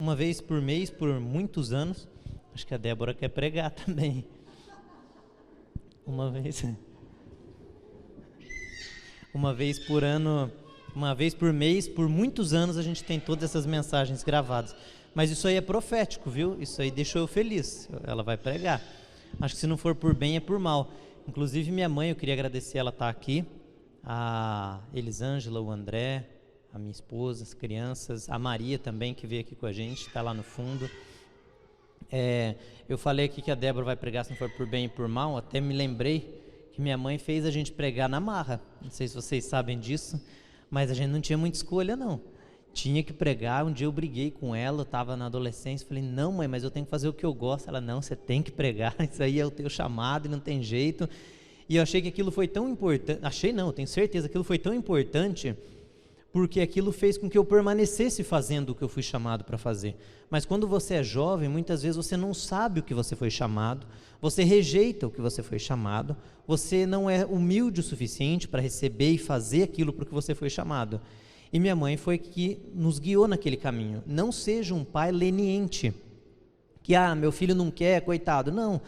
uma vez por mês, por muitos anos. Acho que a Débora quer pregar também. Uma vez por ano, uma vez por mês, por muitos anos a gente tem todas essas mensagens gravadas. Mas isso aí é profético, viu? Isso aí deixou eu feliz. Ela vai pregar. Acho que se não for por bem, é por mal. Inclusive minha mãe, eu queria agradecer ela estar aqui. A Elisângela, o André, a minha esposa, as crianças, a Maria também, que veio aqui com a gente, está lá no fundo. Eu falei aqui que a Débora vai pregar se não for por bem e por mal. Até me lembrei que minha mãe fez a gente pregar na marra. Não sei se vocês sabem disso, mas a gente não tinha muita escolha, não. Tinha que pregar. Um dia eu briguei com ela, eu estava na adolescência, falei, não mãe, mas eu tenho que fazer o que eu gosto. Ela, não, você tem que pregar, isso aí é o teu chamado e não tem jeito. E eu achei que aquilo foi tão importante, eu tenho certeza que aquilo foi tão importante, porque aquilo fez com que eu permanecesse fazendo o que eu fui chamado para fazer. Mas quando você é jovem, muitas vezes você não sabe o que você foi chamado, você rejeita o que você foi chamado, você não é humilde o suficiente para receber e fazer aquilo para o que você foi chamado. E minha mãe foi que nos guiou naquele caminho. Não seja um pai leniente, que meu filho não quer, coitado. Não,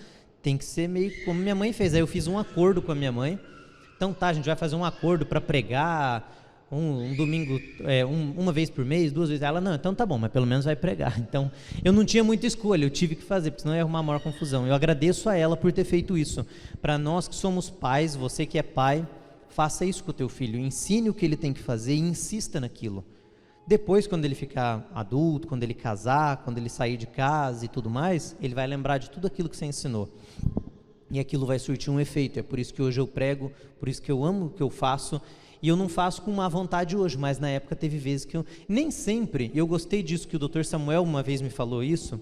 tem que ser meio como minha mãe fez. Aí eu fiz um acordo com a minha mãe. Então a gente vai fazer um acordo para pregar um domingo, uma vez por mês, 2 vezes. Ela, não, então tá bom, mas pelo menos vai pregar. Então eu não tinha muita escolha, eu tive que fazer, porque senão ia arrumar maior confusão. Eu agradeço a ela por ter feito isso. Para nós que somos pais, você que é pai, faça isso com o teu filho, ensine o que ele tem que fazer e insista naquilo. Depois, quando ele ficar adulto, quando ele casar, quando ele sair de casa e tudo mais, ele vai lembrar de tudo aquilo que você ensinou. E aquilo vai surtir um efeito. É por isso que hoje eu prego, por isso que eu amo o que eu faço. E eu não faço com má vontade hoje, mas na época teve vezes que eu... Nem sempre, eu gostei disso, que o Dr. Samuel uma vez me falou isso.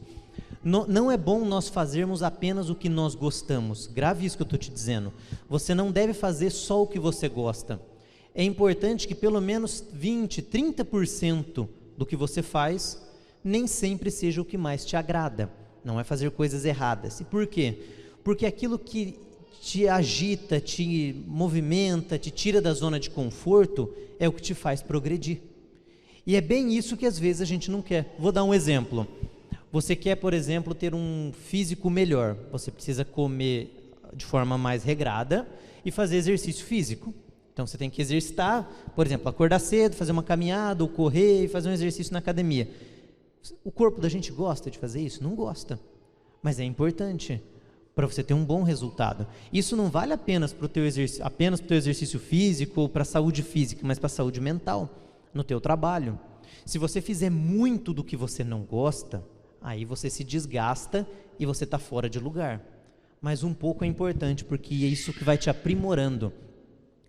Não é bom nós fazermos apenas o que nós gostamos. Grave isso que eu estou te dizendo. Você não deve fazer só o que você gosta. É importante que pelo menos 20%, 30% do que você faz nem sempre seja o que mais te agrada. Não é fazer coisas erradas. E por quê? Porque aquilo que te agita, te movimenta, te tira da zona de conforto, é o que te faz progredir. E é bem isso que às vezes a gente não quer. Vou dar um exemplo. Você quer, por exemplo, ter um físico melhor. Você precisa comer de forma mais regrada e fazer exercício físico. Então você tem que exercitar, por exemplo, acordar cedo, fazer uma caminhada, ou correr e fazer um exercício na academia. O corpo da gente gosta de fazer isso? Não gosta. Mas é importante para você ter um bom resultado. Isso não vale apenas para o teu exercício físico ou para a saúde física, mas para a saúde mental, no teu trabalho. Se você fizer muito do que você não gosta, aí você se desgasta e você está fora de lugar. Mas um pouco é importante, porque é isso que vai te aprimorando.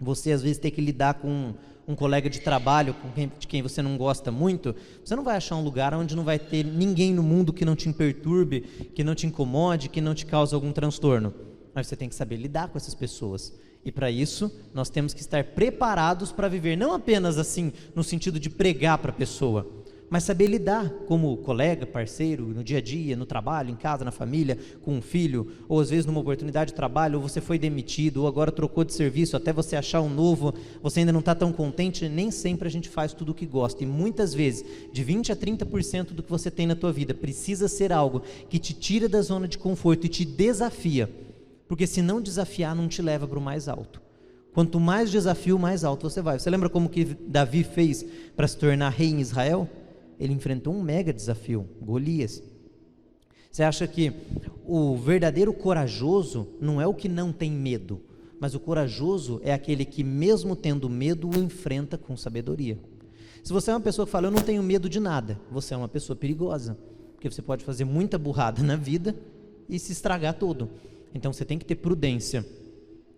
Você às vezes tem que lidar com um colega de trabalho de quem você não gosta muito. Você não vai achar um lugar onde não vai ter ninguém no mundo que não te perturbe, que não te incomode, que não te cause algum transtorno. Mas você tem que saber lidar com essas pessoas. E para isso, nós temos que estar preparados para viver, não apenas assim, no sentido de pregar para a pessoa, mas saber lidar como colega, parceiro, no dia a dia, no trabalho, em casa, na família, com um filho, ou às vezes numa oportunidade de trabalho, ou você foi demitido, ou agora trocou de serviço, até você achar um novo, você ainda não está tão contente. Nem sempre a gente faz tudo o que gosta, e muitas vezes, de 20% a 30% do que você tem na tua vida, precisa ser algo que te tira da zona de conforto e te desafia, porque se não desafiar, não te leva para o mais alto. Quanto mais desafio, mais alto você vai. Você lembra como que Davi fez para se tornar rei em Israel? Ele enfrentou um mega desafio, Golias. Você acha que o verdadeiro corajoso não é o que não tem medo, mas o corajoso é aquele que, mesmo tendo medo, o enfrenta com sabedoria. Se você é uma pessoa que fala, eu não tenho medo de nada, você é uma pessoa perigosa, porque você pode fazer muita burrada na vida e se estragar todo. Então você tem que ter prudência.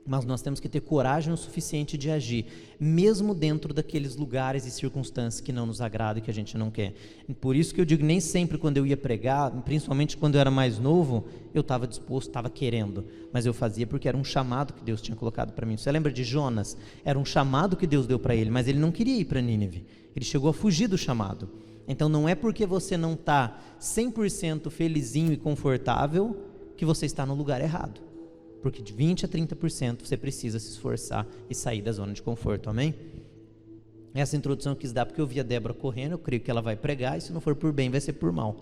Mas nós temos que ter coragem o suficiente de agir, mesmo dentro daqueles lugares e circunstâncias que não nos agradam e que a gente não quer. Por isso que eu digo, nem sempre quando eu ia pregar, principalmente quando eu era mais novo, eu estava disposto, estava querendo, mas eu fazia porque era um chamado que Deus tinha colocado para mim. Você lembra de Jonas? Era um chamado que Deus deu para ele, mas ele não queria ir para Nínive, ele chegou a fugir do chamado. Então não é porque você não está 100% felizinho e confortável que você está no lugar errado. Porque de 20% a 30% você precisa se esforçar e sair da zona de conforto, amém? Essa introdução eu quis dar porque eu vi a Débora correndo, eu creio que ela vai pregar, e se não for por bem, vai ser por mal.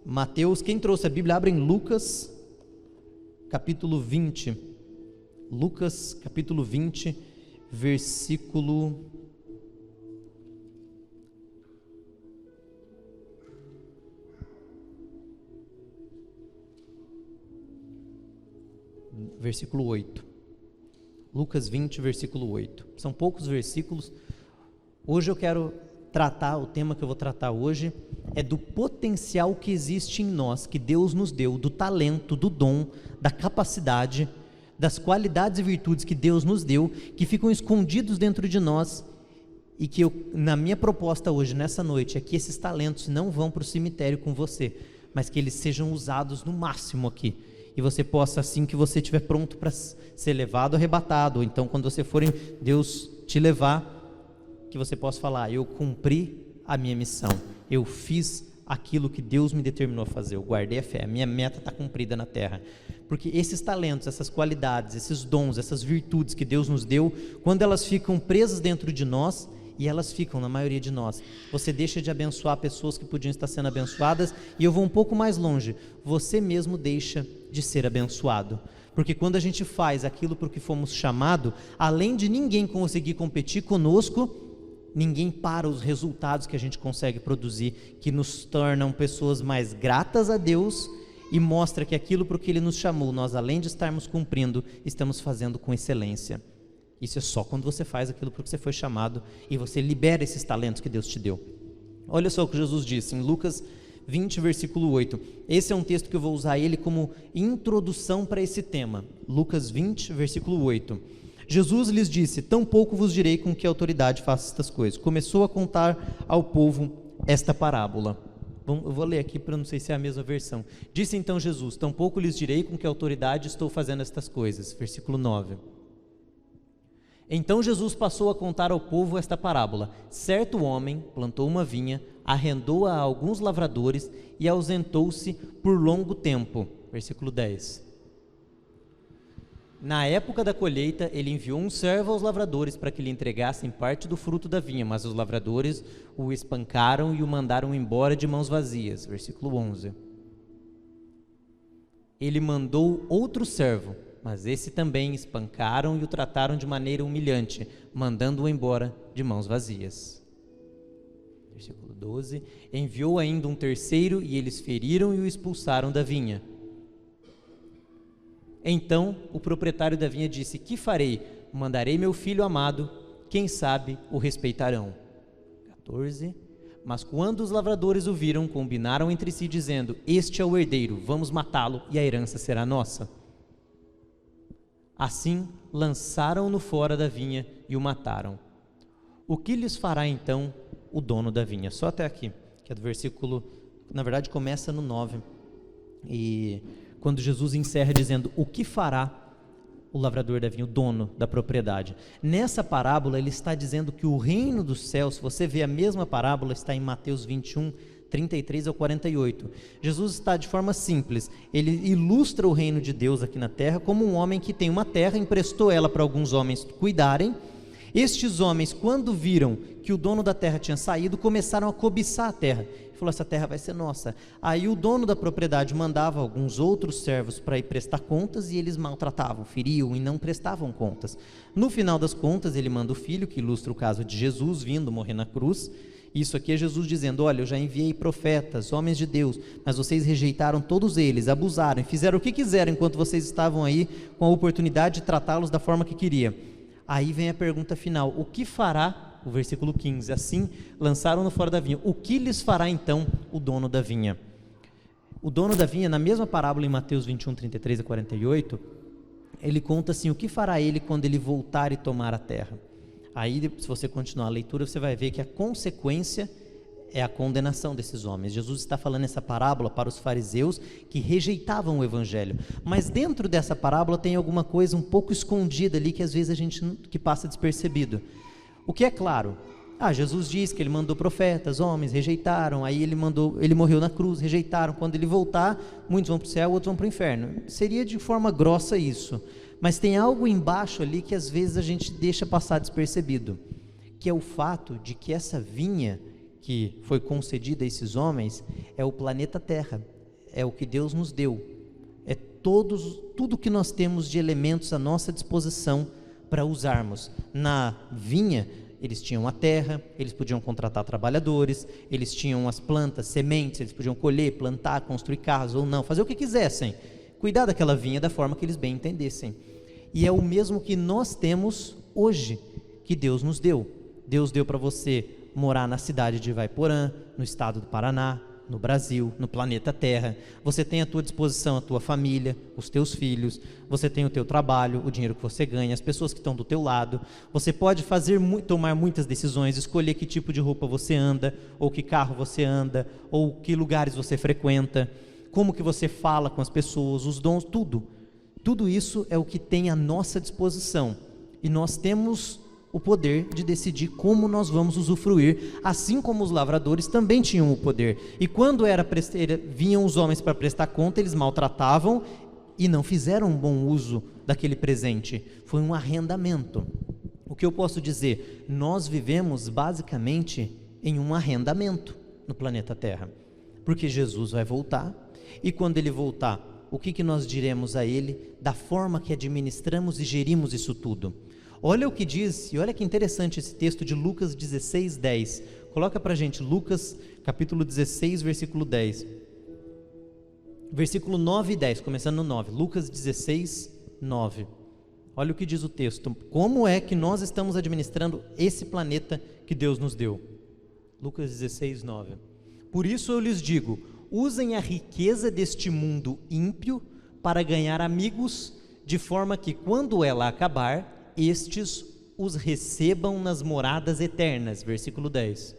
Mateus, quem trouxe a Bíblia, abre em Lucas, capítulo 20. Lucas, capítulo 20, versículo... versículo 8. Lucas 20, versículo 8. São poucos versículos. Hoje eu quero tratar, o tema que eu vou tratar hoje é do potencial que existe em nós, que Deus nos deu, do talento, do dom, da capacidade, das qualidades e virtudes que Deus nos deu, que ficam escondidos dentro de nós, e que na minha proposta hoje, nessa noite, é que esses talentos não vão para o cemitério com você, mas que eles sejam usados no máximo aqui, e você possa, assim que você estiver pronto para ser levado, arrebatado, ou então quando você for Deus te levar, que você possa falar, eu cumpri a minha missão, eu fiz aquilo que Deus me determinou a fazer, eu guardei a fé, a minha meta está cumprida na terra, porque esses talentos, essas qualidades, esses dons, essas virtudes que Deus nos deu, quando elas ficam presas dentro de nós, e elas ficam na maioria de nós, você deixa de abençoar pessoas que podiam estar sendo abençoadas, e eu vou um pouco mais longe, você mesmo deixa de ser abençoado, porque quando a gente faz aquilo por que fomos chamados, além de ninguém conseguir competir conosco, ninguém para os resultados que a gente consegue produzir, que nos tornam pessoas mais gratas a Deus e mostra que aquilo por que Ele nos chamou, nós além de estarmos cumprindo, estamos fazendo com excelência. Isso é só quando você faz aquilo por que você foi chamado e você libera esses talentos que Deus te deu. Olha só o que Jesus disse em Lucas 20, versículo 8. Esse é um texto que eu vou usar ele como introdução para esse tema. Lucas 20, versículo 8. Jesus lhes disse, tampouco vos direi com que autoridade faço estas coisas. Começou a contar ao povo esta parábola. Eu vou ler aqui para não sei se é a mesma versão. Disse então Jesus, tampouco lhes direi com que autoridade estou fazendo estas coisas. Versículo 9. Então Jesus passou a contar ao povo esta parábola. Certo homem plantou uma vinha, arrendou-a a alguns lavradores e ausentou-se por longo tempo. Versículo 10. Na época da colheita, ele enviou um servo aos lavradores para que lhe entregassem parte do fruto da vinha, mas os lavradores o espancaram e o mandaram embora de mãos vazias. Versículo 11. Ele mandou outro servo, mas esse também espancaram e o trataram de maneira humilhante, mandando-o embora de mãos vazias. Versículo 12. Enviou ainda um terceiro e eles feriram e o expulsaram da vinha. Então o proprietário da vinha disse, que farei? Mandarei meu filho amado, quem sabe o respeitarão. 14. Mas quando os lavradores o viram, combinaram entre si dizendo, este é o herdeiro, vamos matá-lo e a herança será nossa. Assim lançaram-no fora da vinha e o mataram. O que lhes fará então o dono da vinha? Só até aqui, que é do versículo, na verdade começa no 9, e quando Jesus encerra dizendo, o que fará o lavrador da vinha, o dono da propriedade? Nessa parábola ele está dizendo que o reino dos céus, se você vê a mesma parábola, está em Mateus 21, 33 ao 48. Jesus está de forma simples, ele ilustra o reino de Deus aqui na terra como um homem que tem uma terra, emprestou ela para alguns homens cuidarem. Estes homens, quando viram que o dono da terra tinha saído, começaram a cobiçar a terra. Ele falou, essa terra vai ser nossa. Aí o dono da propriedade mandava alguns outros servos para ir prestar contas e eles maltratavam, feriam e não prestavam contas. No final das contas, ele manda o filho, que ilustra o caso de Jesus vindo morrer na cruz. Isso aqui é Jesus dizendo, olha, eu já enviei profetas, homens de Deus, mas vocês rejeitaram todos eles, abusaram, fizeram o que quiseram enquanto vocês estavam aí com a oportunidade de tratá-los da forma que queria. Aí vem a pergunta final, o que fará, o versículo 15, assim lançaram-no fora da vinha, o que lhes fará então o dono da vinha? O dono da vinha, na mesma parábola em Mateus 21, 33 a 48, ele conta assim, o que fará ele quando ele voltar e tomar a terra? Aí, se você continuar a leitura, você vai ver que a consequência é a condenação desses homens. Jesus está falando essa parábola para os fariseus que rejeitavam o evangelho. Mas dentro dessa parábola tem alguma coisa um pouco escondida ali que às vezes a gente que passa despercebido. O que é claro? Jesus diz que ele mandou profetas, homens, rejeitaram, aí ele morreu na cruz, rejeitaram. Quando ele voltar, muitos vão para o céu, outros vão para o inferno. Seria de forma grossa isso. Mas tem algo embaixo ali que às vezes a gente deixa passar despercebido. que é o fato de que essa vinha que foi concedida a esses homens é o planeta Terra, é o que Deus nos deu, é tudo que nós temos de elementos à nossa disposição para usarmos. Na vinha, eles tinham a terra, eles podiam contratar trabalhadores, eles tinham as plantas, sementes, eles podiam colher, plantar, construir carros ou não, fazer o que quisessem, cuidar daquela vinha da forma que eles bem entendessem. E é o mesmo que nós temos hoje, que Deus nos deu. Deus deu para você morar na cidade de Ivaiporã, no estado do Paraná, no Brasil, no planeta Terra. Você tem à tua disposição a tua família, os teus filhos, você tem o teu trabalho, o dinheiro que você ganha, as pessoas que estão do teu lado. Você pode tomar muitas decisões, escolher que tipo de roupa você anda, ou que carro você anda, ou que lugares você frequenta, como que você fala com as pessoas, os dons, tudo. Tudo isso é o que tem à nossa disposição. E nós temos o poder de decidir como nós vamos usufruir, assim como os lavradores também tinham o poder. E quando vinham os homens para prestar conta, eles maltratavam e não fizeram um bom uso daquele presente. Foi um arrendamento. O que eu posso dizer? Nós vivemos basicamente em um arrendamento no planeta Terra, porque Jesus vai voltar, e quando ele voltar, o que nós diremos a ele da forma que administramos e gerimos isso tudo? Olha o que diz, e olha que interessante esse texto de Lucas 16, 10. Coloca para a gente, Lucas capítulo 16, versículo 10. Versículo 9 e 10, começando no 9. Lucas 16, 9. Olha o que diz o texto. Como é que nós estamos administrando esse planeta que Deus nos deu? Lucas 16, 9. Por isso eu lhes digo, usem a riqueza deste mundo ímpio para ganhar amigos, de forma que quando ela acabar, estes os recebam nas moradas eternas. Versículo 10.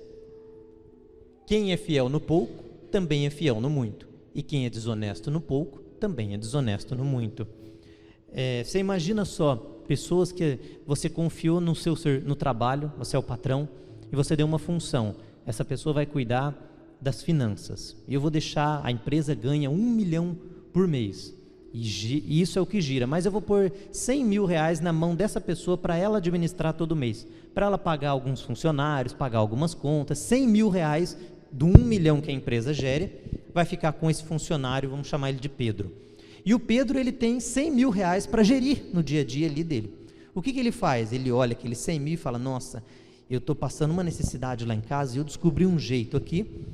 Quem é fiel no pouco, também é fiel no muito. E quem é desonesto no pouco, também é desonesto no muito. Você imagina só, pessoas que você confiou no trabalho, você é o patrão, e você deu uma função. Essa pessoa vai cuidar das finanças. E eu vou deixar, a empresa ganha 1 milhão por mês. E isso é o que gira, mas eu vou pôr 100 mil reais na mão dessa pessoa para ela administrar todo mês, para ela pagar alguns funcionários, pagar algumas contas. 100 mil reais do 1 milhão que a empresa gere, vai ficar com esse funcionário, vamos chamar ele de Pedro. E o Pedro, ele tem 100 mil reais para gerir no dia a dia ali dele. O que ele faz? Ele olha aqueles 100 mil e fala, nossa, eu estou passando uma necessidade lá em casa e eu descobri um jeito aqui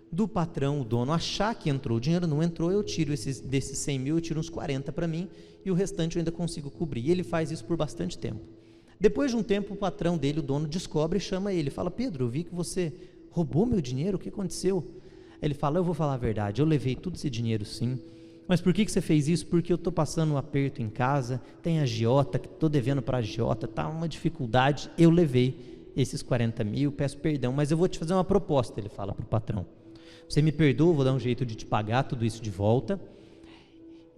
do patrão, o dono, achar que entrou, o dinheiro não entrou, eu tiro desses 100 mil, eu tiro uns 40 para mim e o restante eu ainda consigo cobrir. E ele faz isso por bastante tempo. Depois de um tempo, o patrão dele, o dono, descobre e chama ele, fala, Pedro, eu vi que você roubou meu dinheiro, o que aconteceu? Ele fala, eu vou falar a verdade, eu levei todo esse dinheiro sim, mas por que você fez isso? Porque eu estou passando um aperto em casa, tem agiota, que estou devendo para agiota, está uma dificuldade, eu levei esses 40 mil, peço perdão, mas eu vou te fazer uma proposta, ele fala para o patrão. Você me perdoa, vou dar um jeito de te pagar tudo isso de volta.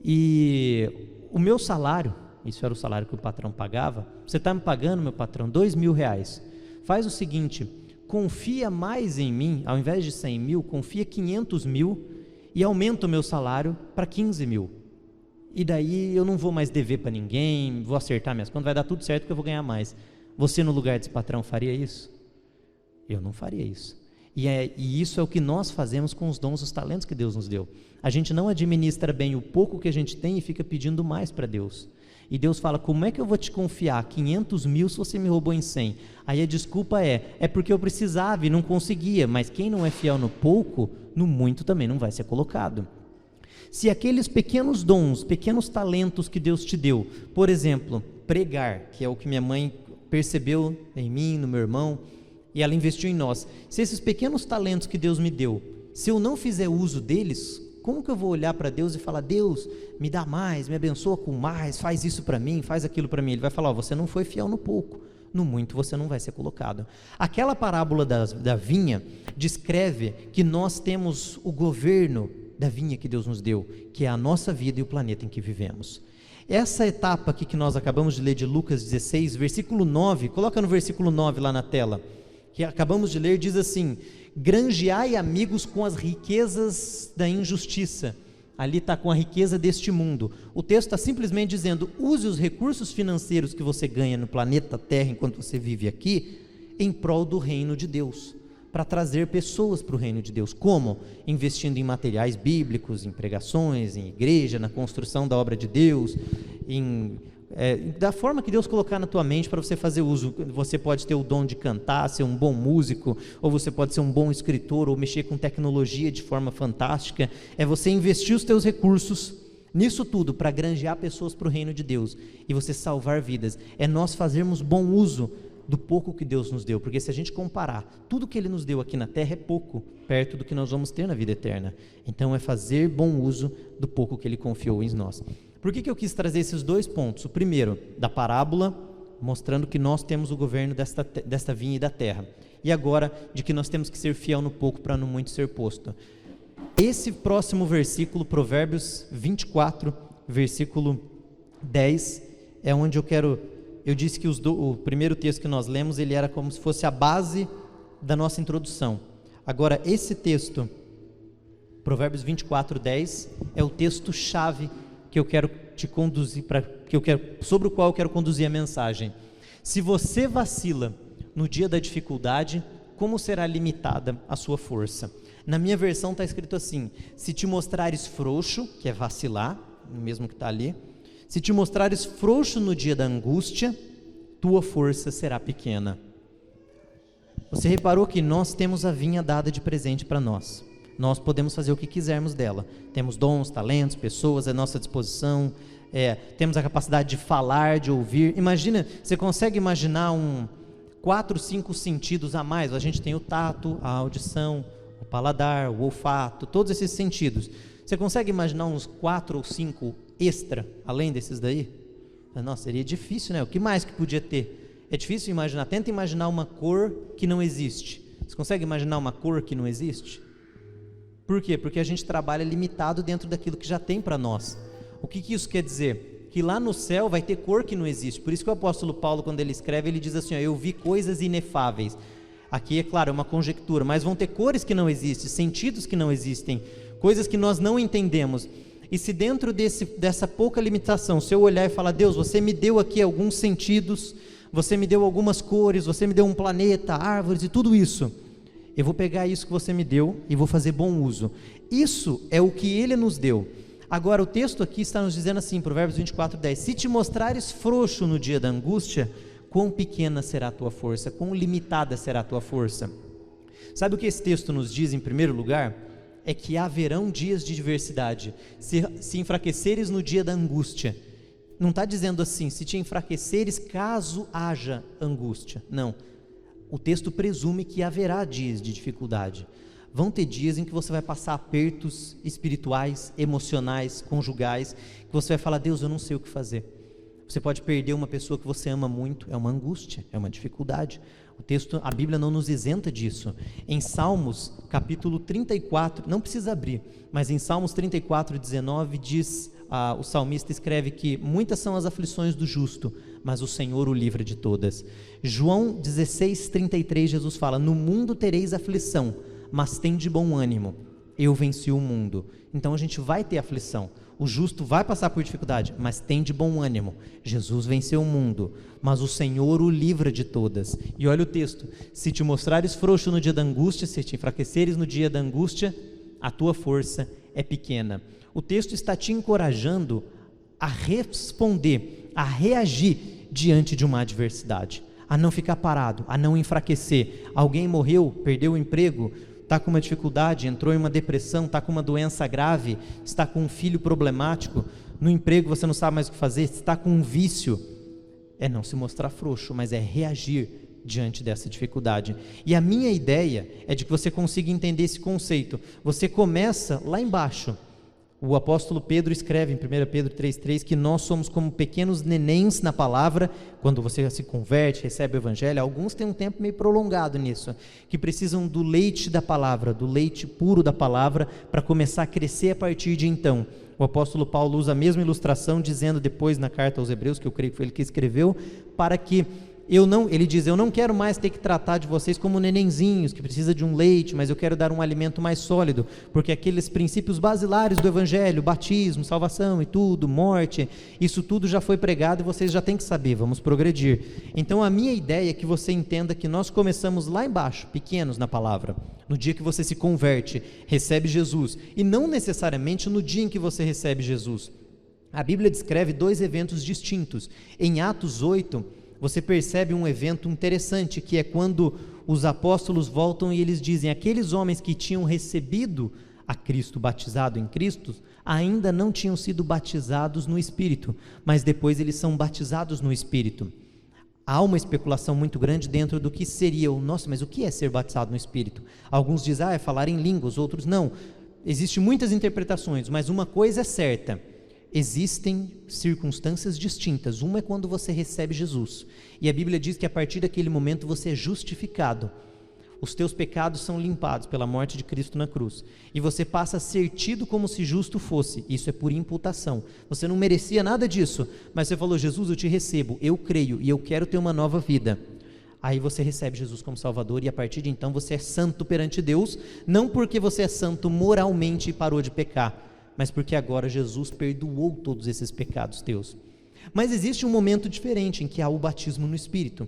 E o meu salário, isso era o salário que o patrão pagava, você está me pagando, meu patrão, 2 mil reais. Faz o seguinte, confia mais em mim, ao invés de 100 mil, confia 500 mil e aumenta o meu salário para 15 mil. E daí eu não vou mais dever para ninguém, vou acertar minhas contas, vai dar tudo certo que eu vou ganhar mais. Você no lugar desse patrão faria isso? Eu não faria isso. E isso é o que nós fazemos com os dons, os talentos que Deus nos deu. A gente não administra bem o pouco que a gente tem e fica pedindo mais para Deus. E Deus fala, como é que eu vou te confiar 500 mil se você me roubou em 100? Aí a desculpa é porque eu precisava e não conseguia, mas quem não é fiel no pouco, no muito também não vai ser colocado. Se aqueles pequenos dons, pequenos talentos que Deus te deu, por exemplo, pregar, que é o que minha mãe percebeu em mim, no meu irmão, e ela investiu em nós. Se esses pequenos talentos que Deus me deu, se eu não fizer uso deles, como que eu vou olhar para Deus e falar, Deus, me dá mais, me abençoa com mais, faz isso para mim, faz aquilo para mim? Ele vai falar, você não foi fiel no pouco, no muito você não vai ser colocado. Aquela parábola da vinha descreve que nós temos o governo da vinha que Deus nos deu, que é a nossa vida e o planeta em que vivemos. Essa etapa aqui que nós acabamos de ler de Lucas 16, versículo 9, coloca no versículo 9 lá na tela, que acabamos de ler, diz assim, granjeai amigos com as riquezas da injustiça. Ali está com a riqueza deste mundo. O texto está simplesmente dizendo, use os recursos financeiros que você ganha no planeta Terra enquanto você vive aqui, em prol do reino de Deus, para trazer pessoas para o reino de Deus. Como? Investindo em materiais bíblicos, em pregações, em igreja, na construção da obra de Deus, da forma que Deus colocar na tua mente para você fazer uso. Você pode ter o dom de cantar, ser um bom músico, ou você pode ser um bom escritor, ou mexer com tecnologia de forma fantástica. É você investir os teus recursos nisso tudo para granjear pessoas para o reino de Deus e você salvar vidas. É nós fazermos bom uso do pouco que Deus nos deu, porque se a gente comparar, tudo que Ele nos deu aqui na terra é pouco, perto do que nós vamos ter na vida eterna. Então é fazer bom uso do pouco que Ele confiou em nós. Por que eu quis trazer esses dois pontos? O primeiro, da parábola, mostrando que nós temos o governo desta vinha e da terra, e agora, de que nós temos que ser fiel no pouco para no muito ser posto. Esse próximo versículo, Provérbios 24, versículo 10, é onde eu disse que o primeiro texto que nós lemos, ele era como se fosse a base da nossa introdução. Agora, esse texto, Provérbios 24, 10, é o texto-chave que eu quero te conduzir, sobre o qual eu quero conduzir a mensagem. Se você vacila no dia da dificuldade, como será limitada a sua força? Na minha versão está escrito assim: se te mostrares frouxo, que é vacilar, mesmo que está ali, se te mostrares frouxo no dia da angústia, tua força será pequena. Você reparou que nós temos a vinha dada de presente para nós. Nós podemos fazer o que quisermos dela. Temos dons, talentos, pessoas à nossa disposição, temos a capacidade de falar, de ouvir. Imagina, você consegue imaginar 4, 5 sentidos a mais? A gente tem o tato, a audição, o paladar, o olfato, todos esses sentidos. Você consegue imaginar uns 4 ou 5 extra, além desses daí? Nossa, seria difícil, né? O que mais que podia ter? É difícil imaginar. Tenta imaginar uma cor que não existe. Você consegue imaginar uma cor que não existe? Por quê? Porque a gente trabalha limitado dentro daquilo que já tem para nós. O que isso quer dizer? Que lá no céu vai ter cor que não existe. Por isso que o apóstolo Paulo, quando ele escreve, ele diz assim: eu vi coisas inefáveis. Aqui, é claro, é uma conjectura, mas vão ter cores que não existem, sentidos que não existem, coisas que nós não entendemos. E se dentro dessa pouca limitação, se eu olhar e falar: Deus, você me deu aqui alguns sentidos, você me deu algumas cores, você me deu um planeta, árvores e tudo isso, eu vou pegar isso que você me deu e vou fazer bom uso. Isso é o que Ele nos deu. Agora, o texto aqui está nos dizendo assim, Provérbios 24, 10: se te mostrares frouxo no dia da angústia, quão pequena será a tua força, quão limitada será a tua força. Sabe o que esse texto nos diz em primeiro lugar? É que haverão dias de diversidade. Se enfraqueceres no dia da angústia, não está dizendo assim, se te enfraqueceres caso haja angústia. Não, o texto presume que haverá dias de dificuldade. Vão ter dias em que você vai passar apertos espirituais, emocionais, conjugais, que você vai falar: Deus, eu não sei o que fazer. Você pode perder uma pessoa que você ama muito, é uma angústia, é uma dificuldade. A Bíblia não nos isenta disso. Em Salmos, capítulo 34, não precisa abrir, mas em Salmos 34, 19, diz, o salmista escreve que muitas são as aflições do justo, mas o Senhor o livra de todas. João 16, 33, Jesus fala: no mundo tereis aflição, mas tende bom ânimo, eu venci o mundo. Então a gente vai ter aflição, o justo vai passar por dificuldade, mas tem de bom ânimo, Jesus venceu o mundo, mas o Senhor o livra de todas. E olha o texto: se te mostrares frouxo no dia da angústia, se te enfraqueceres no dia da angústia, a tua força é pequena. O texto está te encorajando a responder, a reagir diante de uma adversidade, a não ficar parado, a não enfraquecer. Alguém morreu, perdeu o emprego, está com uma dificuldade, entrou em uma depressão, está com uma doença grave, está com um filho problemático, no emprego você não sabe mais o que fazer, está com um vício. É não se mostrar frouxo, mas é reagir diante dessa dificuldade. E a minha ideia é de que você consiga entender esse conceito. Você começa lá embaixo. O apóstolo Pedro escreve em 1 Pedro 3,3 que nós somos como pequenos nenéns na palavra. Quando você se converte, recebe o evangelho, alguns têm um tempo meio prolongado nisso, que precisam do leite da palavra, do leite puro da palavra, para começar a crescer a partir de então. O apóstolo Paulo usa a mesma ilustração, dizendo depois na carta aos Hebreus, que eu creio que foi ele que escreveu, para que Ele diz, eu não quero mais ter que tratar de vocês como nenenzinhos, que precisa de um leite, mas eu quero dar um alimento mais sólido, porque aqueles princípios basilares do Evangelho, batismo, salvação e tudo, morte, isso tudo já foi pregado e vocês já têm que saber, vamos progredir. Então a minha ideia é que você entenda que nós começamos lá embaixo, pequenos na palavra, no dia que você se converte, recebe Jesus, e não necessariamente no dia em que você recebe Jesus. A Bíblia descreve 2 eventos distintos. Em Atos 8, você percebe um evento interessante, que é quando os apóstolos voltam e eles dizem, aqueles homens que tinham recebido a Cristo, batizado em Cristo, ainda não tinham sido batizados no Espírito, mas depois eles são batizados no Espírito. Há uma especulação muito grande dentro do que seria nossa, mas o que é ser batizado no Espírito? Alguns dizem, é falar em línguas, outros não. Existem muitas interpretações, mas uma coisa é certa, existem circunstâncias distintas. Uma é quando você recebe Jesus, e a Bíblia diz que a partir daquele momento você é justificado, os teus pecados são limpados pela morte de Cristo na cruz, e você passa a ser tido como se justo fosse. Isso é por imputação, você não merecia nada disso, mas você falou, Jesus, eu te recebo, eu creio e eu quero ter uma nova vida. Aí você recebe Jesus como Salvador, e a partir de então você é santo perante Deus, não porque você é santo moralmente e parou de pecar, mas porque agora Jesus perdoou todos esses pecados teus. Mas existe um momento diferente em que há o batismo no Espírito,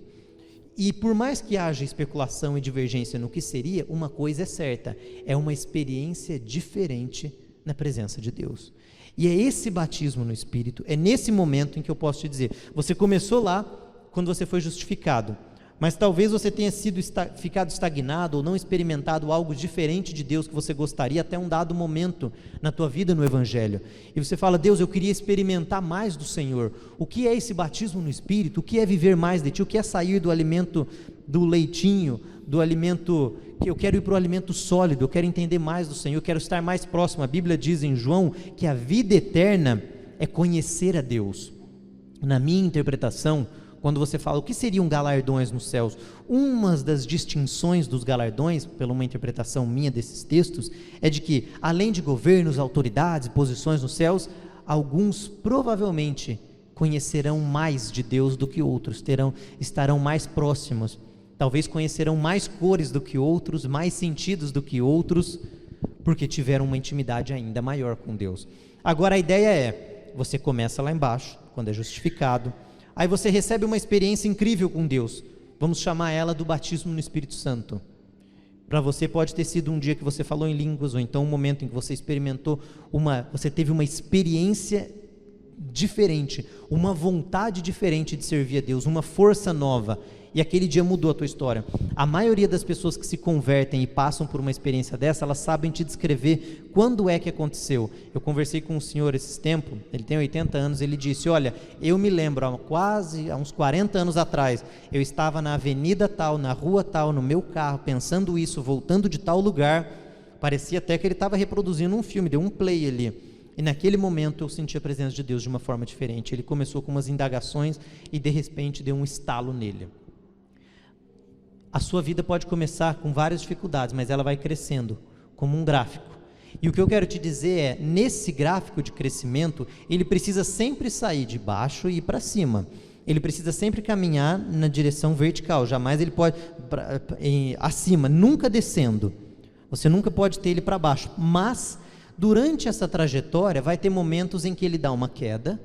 e por mais que haja especulação e divergência no que seria, uma coisa é certa, é uma experiência diferente na presença de Deus, e é esse batismo no Espírito, é nesse momento em que eu posso te dizer, você começou lá quando você foi justificado, mas talvez você tenha ficado estagnado ou não experimentado algo diferente de Deus que você gostaria até um dado momento na tua vida no Evangelho, e você fala, Deus, eu queria experimentar mais do Senhor. O que é esse batismo no Espírito? O que é viver mais de Ti? O que é sair do alimento, do leitinho, do alimento, que eu quero ir para o alimento sólido, eu quero entender mais do Senhor, eu quero estar mais próximo. A Bíblia diz em João que a vida eterna é conhecer a Deus. Na minha interpretação, quando você fala o que seriam galardões nos céus, uma das distinções dos galardões, pela uma interpretação minha desses textos, é de que, além de governos, autoridades, posições nos céus, alguns provavelmente conhecerão mais de Deus do que outros, estarão mais próximos, talvez conhecerão mais cores do que outros, mais sentidos do que outros, porque tiveram uma intimidade ainda maior com Deus. Agora a ideia é, você começa lá embaixo, quando é justificado, aí você recebe uma experiência incrível com Deus, vamos chamar ela do batismo no Espírito Santo. Para você pode ter sido um dia que você falou em línguas, ou então um momento em que você experimentou, você teve uma experiência diferente, uma vontade diferente de servir a Deus, uma força nova, e aquele dia mudou a tua história. A maioria das pessoas que se convertem e passam por uma experiência dessa, elas sabem te descrever quando é que aconteceu. Eu conversei com um senhor esses tempos, ele tem 80 anos, ele disse, olha, eu me lembro, há uns 40 anos atrás, eu estava na avenida tal, na rua tal, no meu carro, pensando isso, voltando de tal lugar, parecia até que ele estava reproduzindo um filme, deu um play ali, e naquele momento eu senti a presença de Deus de uma forma diferente. Ele começou com umas indagações e de repente deu um estalo nele. A sua vida pode começar com várias dificuldades, mas ela vai crescendo, como um gráfico. E o que eu quero te dizer é, nesse gráfico de crescimento, ele precisa sempre sair de baixo e ir para cima. Ele precisa sempre caminhar na direção vertical, jamais ele pode acima, nunca descendo. Você nunca pode ter ele para baixo, mas durante essa trajetória vai ter momentos em que ele dá uma queda,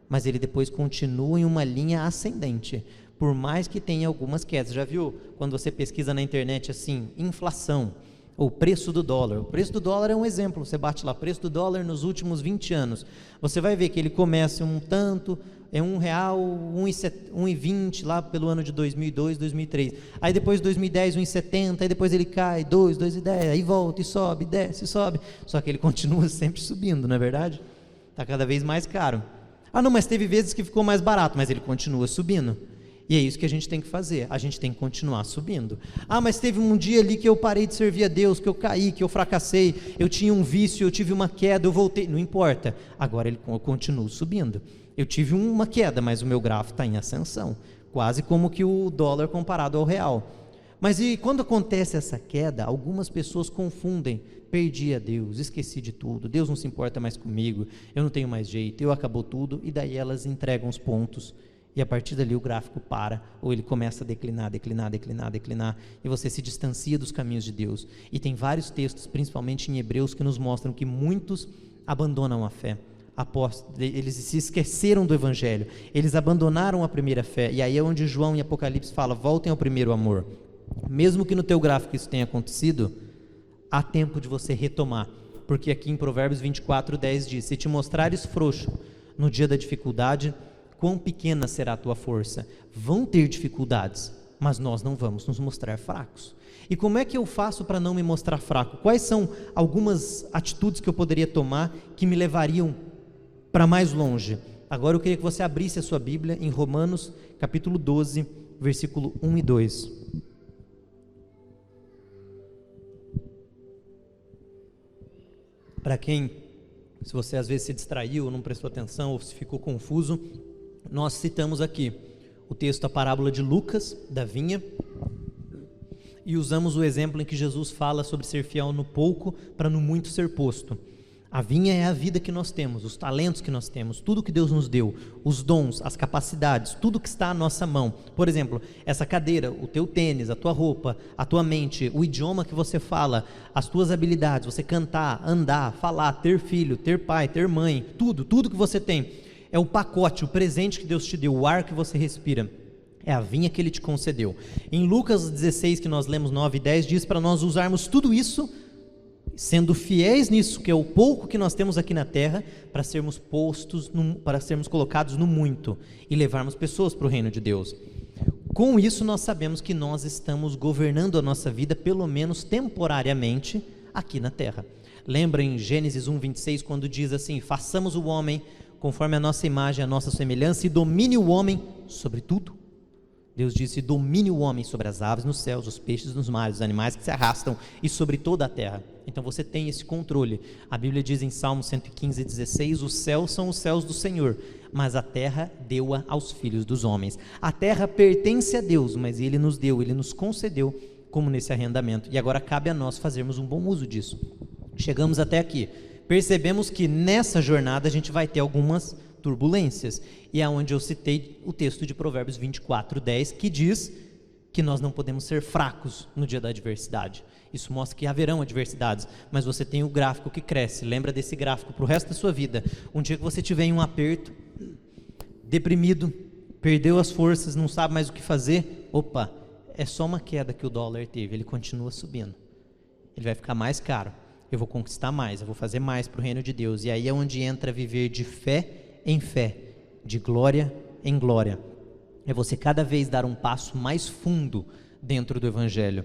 mas ele depois continua em uma linha ascendente, por mais que tenha algumas quedas. Já viu quando você pesquisa na internet assim, inflação, ou preço do dólar? O preço do dólar é um exemplo, você bate lá, preço do dólar nos últimos 20 anos, você vai ver que ele começa um tanto, é R$1, 1,20 lá pelo ano de 2002, 2003, aí depois 2010, 1,70, aí depois ele cai, 2,10, aí volta e sobe, desce, sobe, só que ele continua sempre subindo, não é verdade? Está cada vez mais caro. Ah não, mas teve vezes que ficou mais barato, mas ele continua subindo. E é isso que a gente tem que fazer, a gente tem que continuar subindo. Ah, mas teve um dia ali que eu parei de servir a Deus, que eu caí, que eu fracassei, eu tinha um vício, eu tive uma queda, eu voltei, não importa, agora eu continuo subindo. Eu tive uma queda, mas o meu gráfico está em ascensão, quase como que o dólar comparado ao real. Mas e quando acontece essa queda, algumas pessoas confundem, perdi a Deus, esqueci de tudo, Deus não se importa mais comigo, eu não tenho mais jeito, acabou tudo, e daí elas entregam os pontos E a partir dali o gráfico para, ou ele começa a declinar, e você se distancia dos caminhos de Deus. E tem vários textos, principalmente em Hebreus, que nos mostram que muitos abandonam a fé. Eles se esqueceram do Evangelho, eles abandonaram a primeira fé, e aí é onde João em Apocalipse fala: voltem ao primeiro amor. Mesmo que no teu gráfico isso tenha acontecido, há tempo de você retomar, porque aqui em Provérbios 24:10 diz: se te mostrares frouxo no dia da dificuldade, quão pequena será a tua força. Vão ter dificuldades, mas nós não vamos nos mostrar fracos. E como é que eu faço para não me mostrar fraco? Quais são algumas atitudes que eu poderia tomar que me levariam para mais longe? Agora eu queria que você abrisse a sua Bíblia em Romanos capítulo 12, versículo 1 e 2. Para quem, se você às vezes se distraiu, ou não prestou atenção, ou se ficou confuso, nós citamos aqui o texto, a parábola de Lucas, da vinha, e usamos o exemplo em que Jesus fala sobre ser fiel no pouco, para no muito ser posto. A vinha é a vida que nós temos, os talentos que nós temos, tudo que Deus nos deu, os dons, as capacidades, tudo que está à nossa mão. Por exemplo, essa cadeira, o teu tênis, a tua roupa, a tua mente, o idioma que você fala, as tuas habilidades, você cantar, andar, falar, ter filho, ter pai, ter mãe, tudo que você tem, é o pacote, o presente que Deus te deu, o ar que você respira. É a vinha que Ele te concedeu. Em Lucas 16, que nós lemos 9 e 10, diz para nós usarmos tudo isso, sendo fiéis nisso, que é o pouco que nós temos aqui na terra, para sermos para sermos colocados no muito e levarmos pessoas para o reino de Deus. Com isso nós sabemos que nós estamos governando a nossa vida, pelo menos temporariamente, aqui na terra. Lembra em Gênesis 1:26, quando diz assim: façamos o homem conforme a nossa imagem, a nossa semelhança, e domine o homem sobre tudo. Deus disse: domine o homem sobre as aves nos céus, os peixes nos mares, os animais que se arrastam e sobre toda a terra. Então você tem esse controle. A Bíblia diz em Salmo 115:16: os céus são os céus do Senhor, mas a terra deu-a aos filhos dos homens. A terra pertence a Deus, mas Ele nos deu, Ele nos concedeu como nesse arrendamento. E agora cabe a nós fazermos um bom uso disso. Chegamos até aqui. Percebemos que nessa jornada a gente vai ter algumas turbulências, e é onde eu citei o texto de Provérbios 24:10, que diz que nós não podemos ser fracos no dia da adversidade. Isso mostra que haverão adversidades, mas você tem o gráfico que cresce. Lembra desse gráfico para o resto da sua vida. Um dia que você tiver em um aperto, deprimido, perdeu as forças, não sabe mais o que fazer, opa, é só uma queda que o dólar teve, ele continua subindo, ele vai ficar mais caro, eu vou conquistar mais, eu vou fazer mais para o reino de Deus. E aí é onde entra viver de fé em fé, de glória em glória. É você cada vez dar um passo mais fundo dentro do Evangelho.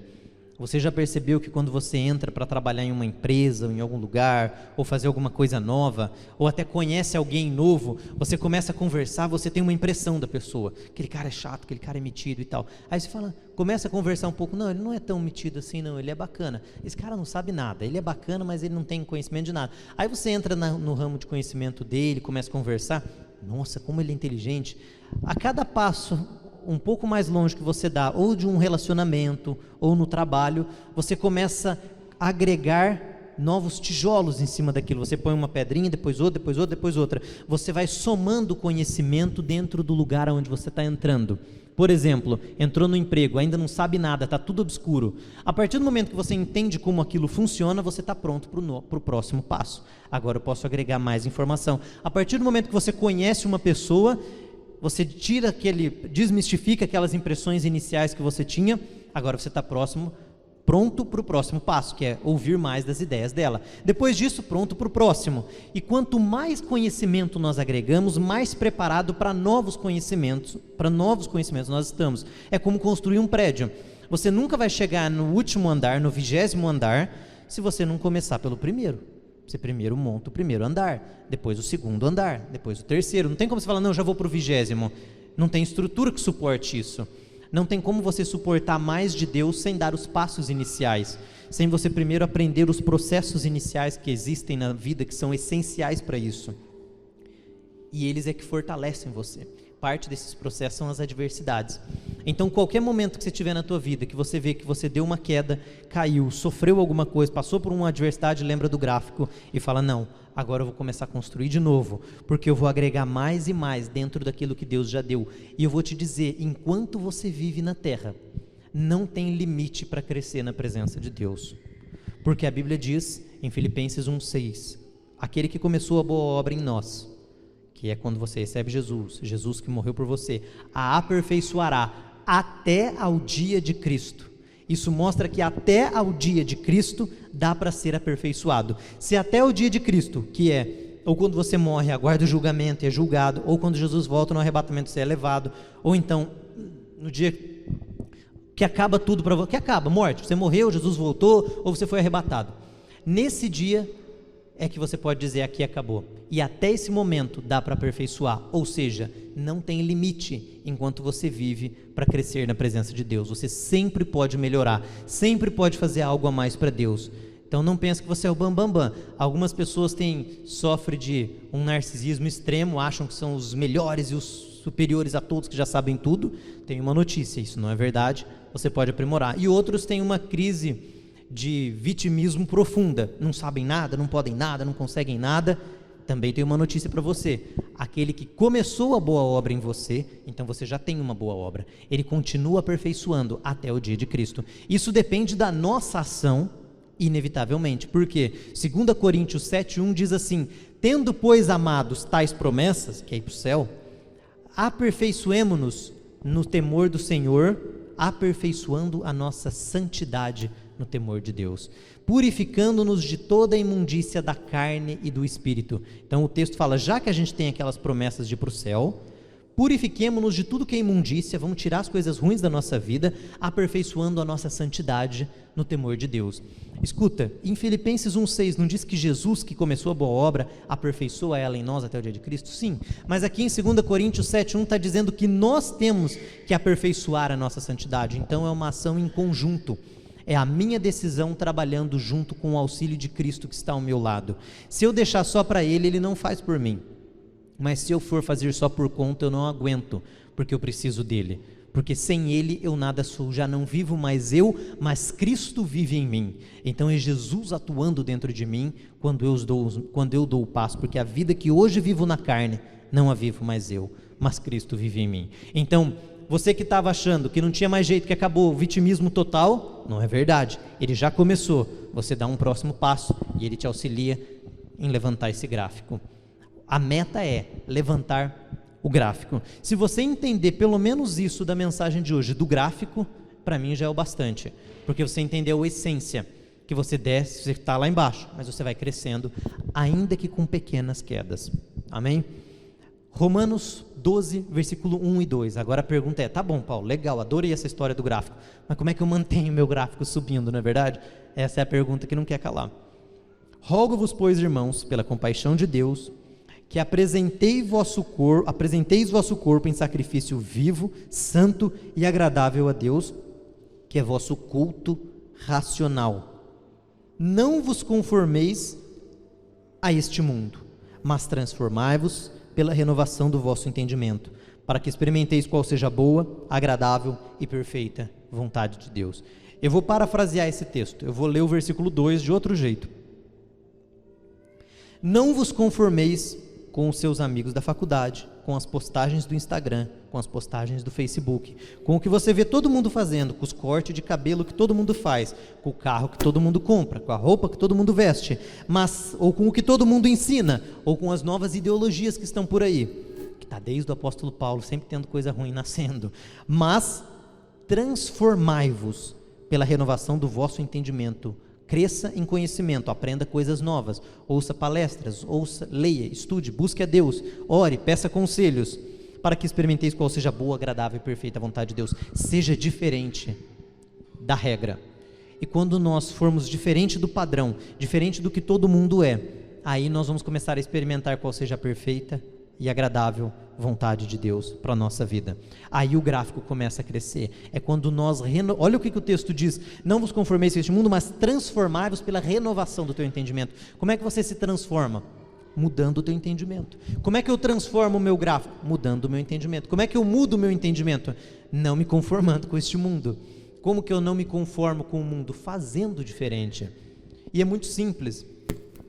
Você já percebeu que quando você entra para trabalhar em uma empresa, ou em algum lugar, ou fazer alguma coisa nova, ou até conhece alguém novo, você começa a conversar, você tem uma impressão da pessoa, aquele cara é chato, aquele cara é metido e tal. Aí você começa a conversar um pouco: não, ele não é tão metido assim não, ele é bacana. Esse cara não sabe nada, ele é bacana, mas ele não tem conhecimento de nada. Aí você entra no ramo de conhecimento dele, começa a conversar: nossa, como ele é inteligente. A cada passo um pouco mais longe que você dá, ou de um relacionamento, ou no trabalho, você começa a agregar novos tijolos em cima daquilo. Você põe uma pedrinha, depois outra, depois outra, depois outra. Você vai somando conhecimento dentro do lugar onde você está entrando. Por exemplo, entrou no emprego, ainda não sabe nada, está tudo obscuro. A partir do momento que você entende como aquilo funciona, você está pronto para o próximo passo. Agora eu posso agregar mais informação. A partir do momento que você conhece uma pessoa, você desmistifica aquelas impressões iniciais que você tinha, agora você está pronto para o próximo passo, que é ouvir mais das ideias dela. Depois disso, pronto para o próximo. E quanto mais conhecimento nós agregamos, mais preparado para novos conhecimentos nós estamos. É como construir um prédio. Você nunca vai chegar no último andar, no 20º andar, se você não começar pelo primeiro. Você primeiro monta o primeiro andar, depois o segundo andar, depois o terceiro. Não tem como você falar: não, já vou para o 20º. Não tem estrutura que suporte isso. Não tem como você suportar mais de Deus sem dar os passos iniciais, sem você primeiro aprender os processos iniciais que existem na vida, que são essenciais para isso. E eles é que fortalecem você. parte desses processos são as adversidades. Então, qualquer momento que você tiver na tua vida, que você vê que você deu uma queda, caiu, sofreu alguma coisa, passou por uma adversidade, lembra do gráfico e fala, não, agora eu vou começar a construir de novo, porque eu vou agregar mais e mais dentro daquilo que Deus já deu. E eu vou te dizer, enquanto você vive na terra, não tem limite para crescer na presença de Deus. Porque a Bíblia diz, em Filipenses 1,6, aquele que começou a boa obra em nós, que é quando você recebe Jesus, Jesus que morreu por você, a aperfeiçoará até ao dia de Cristo. Isso mostra que até ao dia de Cristo dá para ser aperfeiçoado. Se até o dia de Cristo, que é, ou quando você morre, aguarda o julgamento e é julgado, ou quando Jesus volta no arrebatamento você é levado, ou então no dia que acaba tudo para você, que acaba, morte, você morreu, Jesus voltou, ou você foi arrebatado. Nesse dia é que você pode dizer, aqui acabou. E até esse momento dá para aperfeiçoar, ou seja, não tem limite enquanto você vive para crescer na presença de Deus. Você sempre pode melhorar, sempre pode fazer algo a mais para Deus. Então não pense que você é o bambambam. Algumas pessoas sofrem de um narcisismo extremo, acham que são os melhores e os superiores a todos que já sabem tudo. Tem uma notícia, isso não é verdade, você pode aprimorar. E outros têm uma crise de vitimismo profunda, não sabem nada, não podem nada, não conseguem nada. Também tem uma notícia para você, aquele que começou a boa obra em você, então você já tem uma boa obra, ele continua aperfeiçoando até o dia de Cristo. Isso depende da nossa ação, inevitavelmente, porque 2 Coríntios 7,1 diz assim, tendo pois amados tais promessas, que é ir para o céu, aperfeiçoemo-nos no temor do Senhor, aperfeiçoando a nossa santidade no temor de Deus, purificando-nos de toda a imundícia da carne e do espírito. Então o texto fala, já que a gente tem aquelas promessas de ir para o céu, purifiquemo-nos de tudo que é imundícia, vamos tirar as coisas ruins da nossa vida, aperfeiçoando a nossa santidade no temor de Deus. Escuta, em Filipenses 1,6 não diz que Jesus que começou a boa obra, aperfeiçoa ela em nós até o dia de Cristo? Sim, mas aqui em 2 Coríntios 7,1 está dizendo que nós temos que aperfeiçoar a nossa santidade, então é uma ação em conjunto. É a minha decisão trabalhando junto com o auxílio de Cristo que está ao meu lado. Se eu deixar só para Ele, Ele não faz por mim. Mas se eu for fazer só por conta, eu não aguento, porque eu preciso dEle. Porque sem Ele eu nada sou, já não vivo mais eu, mas Cristo vive em mim. Então é Jesus atuando dentro de mim quando eu dou o passo, porque a vida que hoje vivo na carne, não a vivo mais eu, mas Cristo vive em mim. Então, você que estava achando que não tinha mais jeito, que acabou o vitimismo total, não é verdade. Ele já começou. Você dá um próximo passo e Ele te auxilia em levantar esse gráfico. A meta é levantar o gráfico. Se você entender pelo menos isso da mensagem de hoje, do gráfico, para mim já é o bastante. Porque você entendeu a essência, que você desce, você está lá embaixo, mas você vai crescendo, ainda que com pequenas quedas. Amém? Romanos 12, versículo 1 e 2. Agora a pergunta é, tá bom, Paulo, legal, adorei essa história do gráfico, mas como é que eu mantenho meu gráfico subindo, não é verdade? Essa é a pergunta que não quer calar. Rogo-vos, pois, irmãos, pela compaixão de Deus, que apresenteis vosso corpo em sacrifício vivo, santo e agradável a Deus, que é vosso culto racional. Não vos conformeis a este mundo, mas transformai-vos pela renovação do vosso entendimento, para que experimenteis qual seja a boa, agradável e perfeita vontade de Deus. Eu vou parafrasear esse texto, eu vou ler o versículo 2 de outro jeito. Não vos conformeis com os seus amigos da faculdade, com as postagens do Instagram, com as postagens do Facebook, com o que você vê todo mundo fazendo, com os cortes de cabelo que todo mundo faz, com o carro que todo mundo compra, com a roupa que todo mundo veste, ou com o que todo mundo ensina, ou com as novas ideologias que estão por aí, que está desde o apóstolo Paulo, sempre tendo coisa ruim nascendo, mas transformai-vos pela renovação do vosso entendimento. Cresça em conhecimento, aprenda coisas novas, ouça palestras, leia, estude, busque a Deus, ore, peça conselhos, para que experimenteis qual seja a boa, agradável e perfeita vontade de Deus. Seja diferente da regra. E quando nós formos diferente do padrão, diferente do que todo mundo é, aí nós vamos começar a experimentar qual seja a perfeita e agradável vontade de Deus para a nossa vida. Aí o gráfico começa a crescer. É quando nós, olha o que o texto diz, não vos conformeis com este mundo, mas transformai-vos pela renovação do teu entendimento. Como é que você se transforma? Mudando o teu entendimento. Como é que eu transformo o meu gráfico? Mudando o meu entendimento. Como é que eu mudo o meu entendimento? Não me conformando com este mundo. Como que eu não me conformo com o mundo? Fazendo diferente. E é muito simples.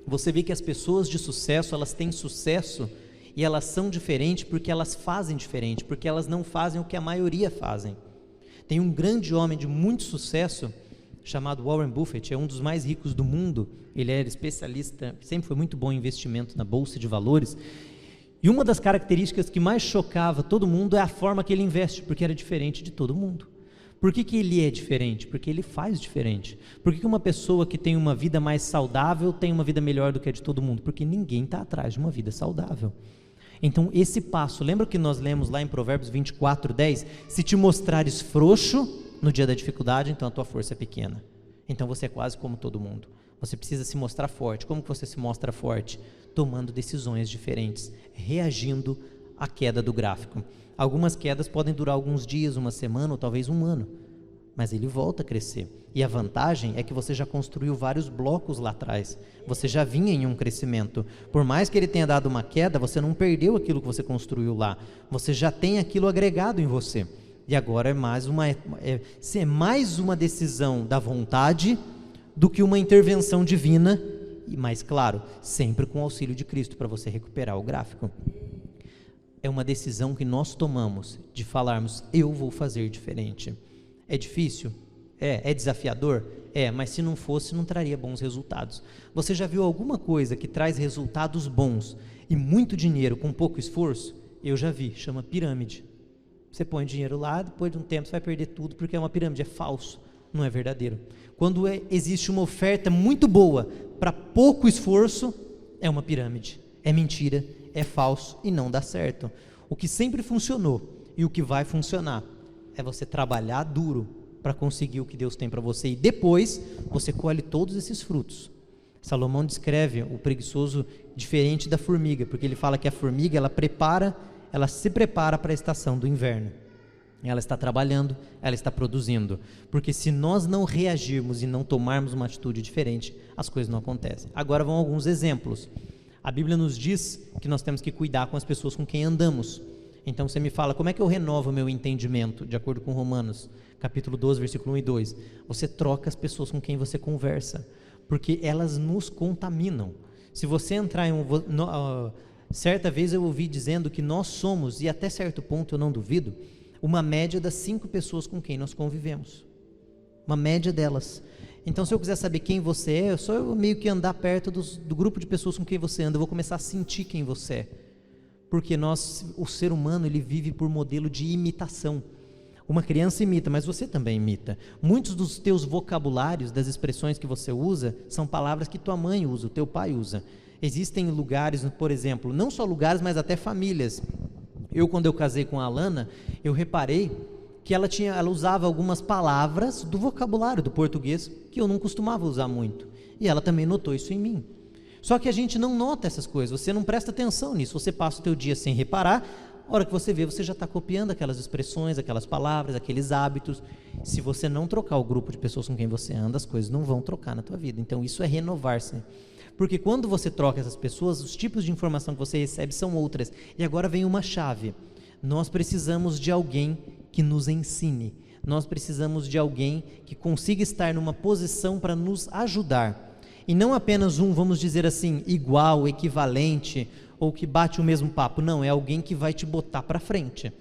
Você vê que as pessoas de sucesso, elas têm sucesso e elas são diferentes porque elas fazem diferente, porque elas não fazem o que a maioria fazem. Tem um grande homem de muito sucesso chamado Warren Buffett, é um dos mais ricos do mundo. Ele era especialista, sempre foi muito bom em investimento na bolsa de valores. E uma das características que mais chocava todo mundo é a forma que ele investe, porque era diferente de todo mundo. Por que ele é diferente? Porque ele faz diferente. Por que uma pessoa que tem uma vida mais saudável tem uma vida melhor do que a de todo mundo? Porque ninguém está atrás de uma vida saudável. Então esse passo, lembra que nós lemos lá em Provérbios 24:10? Se te mostrares frouxo no dia da dificuldade, então a tua força é pequena. Então você é quase como todo mundo. Você precisa se mostrar forte. Como que você se mostra forte? Tomando decisões diferentes, reagindo à queda do gráfico. Algumas quedas podem durar alguns dias, uma semana ou talvez um ano, mas ele volta a crescer. E a vantagem é que você já construiu vários blocos lá atrás. Você já vinha em um crescimento. Por mais que ele tenha dado uma queda, você não perdeu aquilo que você construiu lá. Você já tem aquilo agregado em você. E agora é mais uma decisão da vontade do que uma intervenção divina, e mais claro, sempre com o auxílio de Cristo para você recuperar o gráfico. É uma decisão que nós tomamos de falarmos, eu vou fazer diferente. É difícil? É desafiador? Mas se não fosse, não traria bons resultados. Você já viu alguma coisa que traz resultados bons e muito dinheiro com pouco esforço? Eu já vi, chama pirâmide. Você põe dinheiro lá, depois de um tempo você vai perder tudo, porque é uma pirâmide, é falso, não é verdadeiro. Quando existe uma oferta muito boa para pouco esforço, é uma pirâmide, é mentira, é falso e não dá certo. O que sempre funcionou e o que vai funcionar é você trabalhar duro para conseguir o que Deus tem para você e depois você colhe todos esses frutos. Salomão descreve o preguiçoso diferente da formiga, porque ele fala que a formiga ela se prepara para a estação do inverno. Ela está trabalhando, ela está produzindo. Porque se nós não reagirmos e não tomarmos uma atitude diferente, as coisas não acontecem. Agora vão alguns exemplos. A Bíblia nos diz que nós temos que cuidar com as pessoas com quem andamos. Então você me fala, como é que eu renovo o meu entendimento? De acordo com Romanos, capítulo 12, versículo 1 e 2. Você troca as pessoas com quem você conversa, porque elas nos contaminam. Se você entrar em certa vez eu ouvi dizendo que nós somos, e até certo ponto eu não duvido, uma média das 5 pessoas com quem nós convivemos. Uma média delas. Então se eu quiser saber quem você é só eu meio que andar perto do grupo de pessoas com quem você anda, eu vou começar a sentir quem você é. Porque o ser humano, ele vive por modelo de imitação. Uma criança imita, mas você também imita. Muitos dos teus vocabulários, das expressões que você usa, são palavras que tua mãe usa, o teu pai usa. Existem lugares, por exemplo, não só lugares, mas até famílias. Quando eu casei com a Alana, eu reparei que ela usava algumas palavras do vocabulário do português que eu não costumava usar muito. E ela também notou isso em mim. Só que a gente não nota essas coisas, você não presta atenção nisso, você passa o teu dia sem reparar, a hora que você vê, você já está copiando aquelas expressões, aquelas palavras, aqueles hábitos. Se você não trocar o grupo de pessoas com quem você anda, as coisas não vão trocar na tua vida. Então isso é renovar-se. Porque quando você troca essas pessoas, os tipos de informação que você recebe são outras. E agora vem uma chave. Nós precisamos de alguém que nos ensine. Nós precisamos de alguém que consiga estar numa posição para nos ajudar. E não apenas vamos dizer assim, igual, equivalente, ou que bate o mesmo papo. Não, é alguém que vai te botar para frente.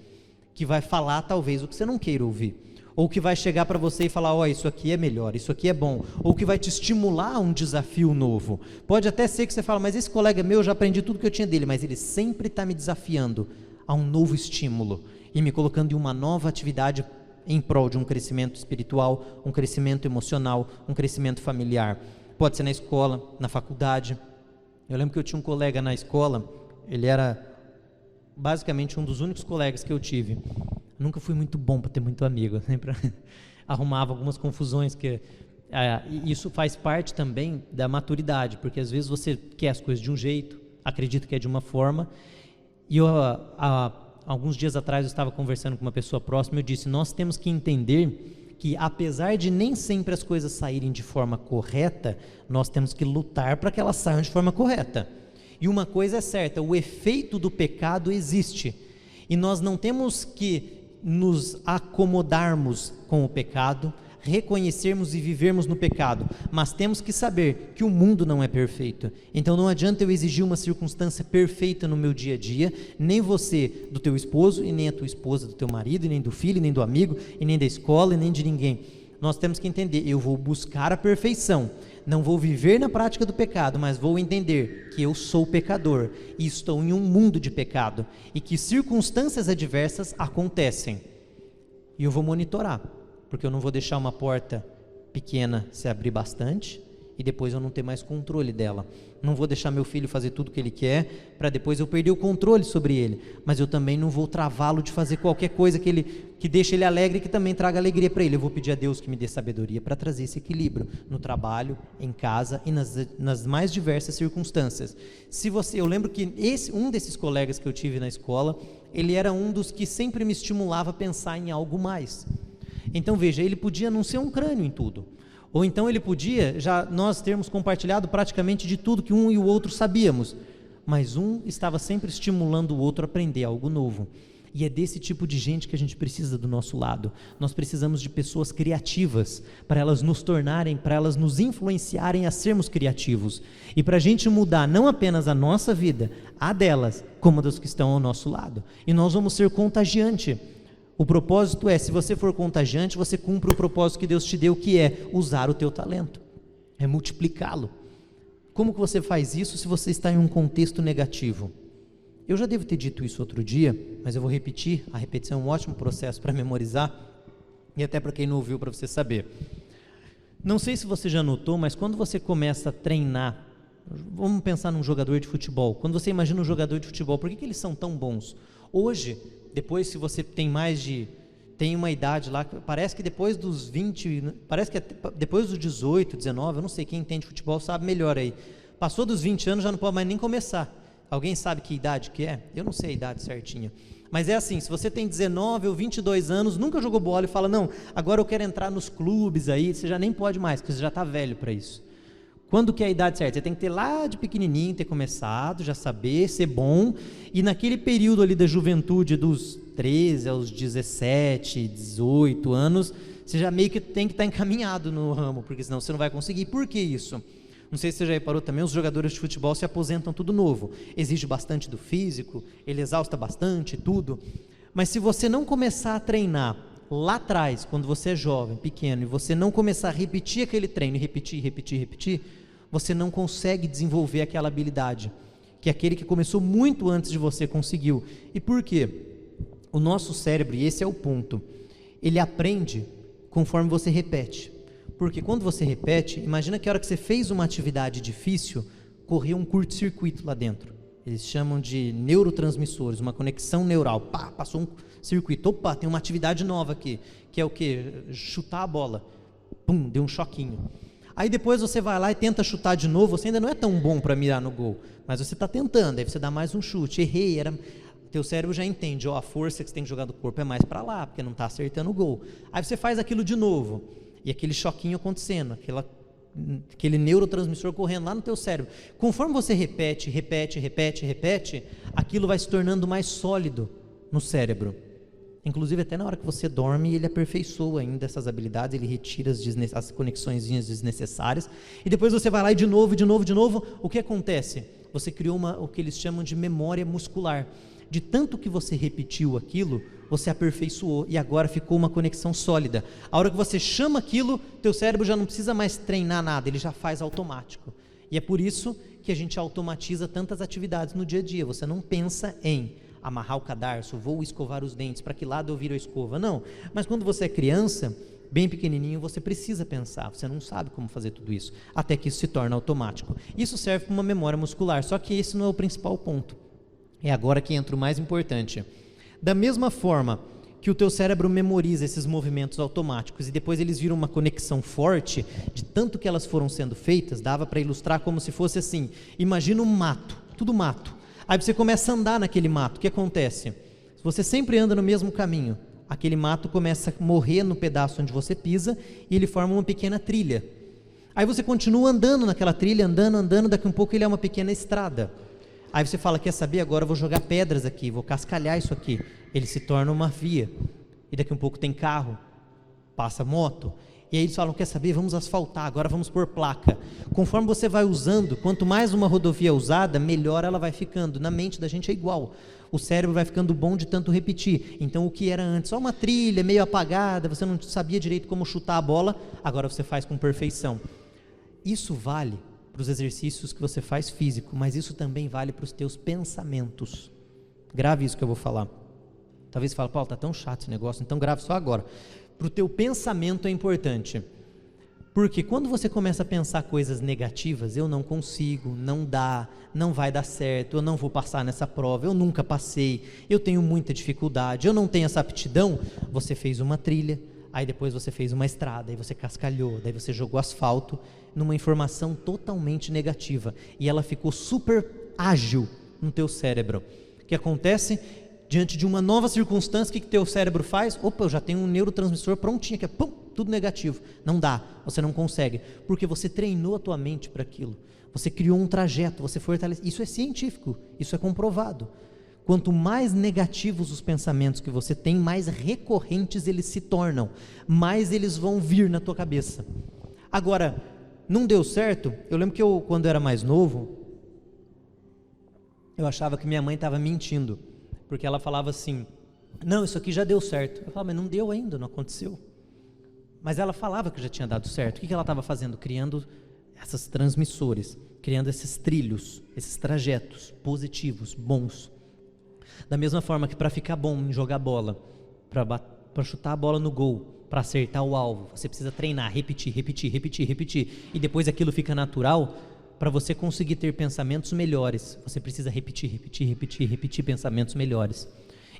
Que vai falar talvez o que você não queira ouvir. Ou que vai chegar para você e falar, isso aqui é melhor, isso aqui é bom. Ou que vai te estimular a um desafio novo. Pode até ser que você fale, mas esse colega meu, eu já aprendi tudo que eu tinha dele, mas ele sempre está me desafiando a um novo estímulo e me colocando em uma nova atividade em prol de um crescimento espiritual, um crescimento emocional, um crescimento familiar. Pode ser na escola, na faculdade. Eu lembro que eu tinha um colega na escola, ele era basicamente um dos únicos colegas que eu tive. Nunca fui muito bom para ter muito amigo, sempre arrumava algumas confusões, isso faz parte também da maturidade, porque às vezes você quer as coisas de um jeito, acredita que é de uma forma, e alguns dias atrás eu estava conversando com uma pessoa próxima, eu disse, nós temos que entender que apesar de nem sempre as coisas saírem de forma correta, nós temos que lutar para que elas saiam de forma correta. E uma coisa é certa, o efeito do pecado existe. E nós não temos que nos acomodarmos com o pecado, reconhecermos e vivermos no pecado, mas temos que saber que o mundo não é perfeito. Então não adianta eu exigir uma circunstância perfeita no meu dia a dia, nem você do teu esposo, e nem a tua esposa do teu marido, e nem do filho, e nem do amigo, e nem da escola, e nem de ninguém. Nós temos que entender, eu vou buscar a perfeição, não vou viver na prática do pecado, mas vou entender que eu sou pecador, e estou em um mundo de pecado, e que circunstâncias adversas acontecem, e eu vou monitorar, porque eu não vou deixar uma porta pequena se abrir bastante e depois eu não ter mais controle dela. Não vou deixar meu filho fazer tudo o que ele quer para depois eu perder o controle sobre ele, mas eu também não vou travá-lo de fazer qualquer coisa que deixe ele alegre e que também traga alegria para ele. Eu vou pedir a Deus que me dê sabedoria para trazer esse equilíbrio no trabalho, em casa e nas mais diversas circunstâncias. Eu lembro que um desses colegas que eu tive na escola, ele era um dos que sempre me estimulava a pensar em algo mais. Então veja, ele podia não ser um crânio em tudo, ou então ele podia já nós termos compartilhado praticamente de tudo que um e o outro sabíamos, mas um estava sempre estimulando o outro a aprender algo novo. E é desse tipo de gente que a gente precisa do nosso lado. Nós precisamos de pessoas criativas, para elas nos tornarem, para elas nos influenciarem a sermos criativos, e para a gente mudar não apenas a nossa vida, a delas, como a dos que estão ao nosso lado. E nós vamos ser contagiante. O propósito é, se você for contagiante, você cumpre o propósito que Deus te deu, que é usar o teu talento, é multiplicá-lo. Como que você faz isso se você está em um contexto negativo? Eu já devo ter dito isso outro dia, mas eu vou repetir. A repetição é um ótimo processo para memorizar, e até para quem não ouviu, para você saber. Não sei se você já notou, mas quando você começa a treinar, vamos pensar num jogador de futebol. Quando você imagina um jogador de futebol, por que eles são tão bons? Hoje, depois, se você tem uma idade lá, parece que depois dos 20, parece que depois dos 18, 19, eu não sei, quem entende futebol sabe melhor aí, passou dos 20 anos já não pode mais nem começar. Alguém sabe que idade que é? Eu não sei a idade certinha, mas é assim, se você tem 19 ou 22 anos, nunca jogou bola e fala, não, agora eu quero entrar nos clubes aí, você já nem pode mais, porque você já está velho para isso. Quando que é a idade certa? Você tem que ter lá de pequenininho, ter começado, já saber, ser bom, e naquele período ali da juventude, dos 13 aos 17, 18 anos, você já meio que tem que estar encaminhado no ramo, porque senão você não vai conseguir. Por que isso? Não sei se você já reparou também, os jogadores de futebol se aposentam tudo novo, exige bastante do físico, ele exausta bastante, tudo, mas se você não começar a treinar lá atrás, quando você é jovem, pequeno, e você não começar a repetir aquele treino, repetir, você não consegue desenvolver aquela habilidade, que aquele que começou muito antes de você conseguiu. E por quê? O nosso cérebro, e esse é o ponto, ele aprende conforme você repete. Porque quando você repete, imagina que a hora que você fez uma atividade difícil, correu um curto-circuito lá dentro. Eles chamam de neurotransmissores, uma conexão neural. Pá, passou um circuito. Opa, tem uma atividade nova aqui, que é o quê? Chutar a bola. Pum, deu um choquinho. Aí depois você vai lá e tenta chutar de novo, você ainda não é tão bom para mirar no gol, mas você está tentando, aí você dá mais um chute, errei, teu cérebro já entende, a força que você tem que jogar do corpo é mais para lá, porque não está acertando o gol. Aí você faz aquilo de novo, e aquele choquinho acontecendo, aquele neurotransmissor correndo lá no teu cérebro. Conforme você repete, aquilo vai se tornando mais sólido no cérebro. Inclusive até na hora que você dorme, ele aperfeiçoa ainda essas habilidades, ele retira as conexõezinhas desnecessárias, e depois você vai lá e de novo, o que acontece? Você criou o que eles chamam de memória muscular. De tanto que você repetiu aquilo, você aperfeiçoou, e agora ficou uma conexão sólida. A hora que você chama aquilo, teu cérebro já não precisa mais treinar nada, ele já faz automático. E é por isso que a gente automatiza tantas atividades no dia a dia. Você não pensa em amarrar o cadarço, vou escovar os dentes, para que lado eu viro a escova, não. Mas quando você é criança, bem pequenininho, você precisa pensar, você não sabe como fazer tudo isso, até que isso se torna automático. Isso serve para uma memória muscular, só que esse não é o principal ponto. É agora que entra o mais importante. Da mesma forma que o teu cérebro memoriza esses movimentos automáticos e depois eles viram uma conexão forte, de tanto que elas foram sendo feitas, dava para ilustrar como se fosse assim, imagina um mato, tudo mato. Aí você começa a andar naquele mato, o que acontece? Se você sempre anda no mesmo caminho, aquele mato começa a morrer no pedaço onde você pisa e ele forma uma pequena trilha. Aí você continua andando naquela trilha, andando, daqui a um pouco ele é uma pequena estrada. Aí você fala, quer saber, agora eu vou jogar pedras aqui, vou cascalhar isso aqui. Ele se torna uma via. E daqui a um pouco tem carro, passa moto. E aí eles falam, quer saber, vamos asfaltar, agora vamos pôr placa. Conforme você vai usando, quanto mais uma rodovia é usada, melhor ela vai ficando. Na mente da gente é igual. O cérebro vai ficando bom de tanto repetir. Então o que era antes, só uma trilha meio apagada, você não sabia direito como chutar a bola, agora você faz com perfeição. Isso vale para os exercícios que você faz físico, mas isso também vale para os teus pensamentos. Grave isso que eu vou falar. Talvez você fale, Paulo, está tão chato esse negócio, então grave só agora. Para o teu pensamento é importante. Porque quando você começa a pensar coisas negativas, eu não consigo, não dá, não vai dar certo, eu não vou passar nessa prova, eu nunca passei, eu tenho muita dificuldade, eu não tenho essa aptidão, você fez uma trilha, aí depois você fez uma estrada, aí você cascalhou, daí você jogou asfalto, numa informação totalmente negativa, e ela ficou super ágil no teu cérebro. O que acontece? Diante de uma nova circunstância, o que teu cérebro faz? Opa, eu já tenho um neurotransmissor prontinho, que é pum, tudo negativo. Não dá, você não consegue, porque você treinou a tua mente para aquilo, você criou um trajeto, você fortaleceu. Isso é científico, isso é comprovado. Quanto mais negativos os pensamentos que você tem, mais recorrentes eles se tornam, mais eles vão vir na tua cabeça. Agora, não deu certo? Eu lembro que quando eu era mais novo, eu achava que minha mãe estava mentindo, porque ela falava assim, não, isso aqui já deu certo. Eu falava, mas não deu ainda, não aconteceu. Mas ela falava que já tinha dado certo. O que ela estava fazendo? Criando esses transmissores, criando esses trilhos, esses trajetos positivos, bons. Da mesma forma que para ficar bom em jogar bola, para chutar a bola no gol, para acertar o alvo, você precisa treinar, repetir. E depois aquilo fica natural. Para você conseguir ter pensamentos melhores, você precisa repetir pensamentos melhores.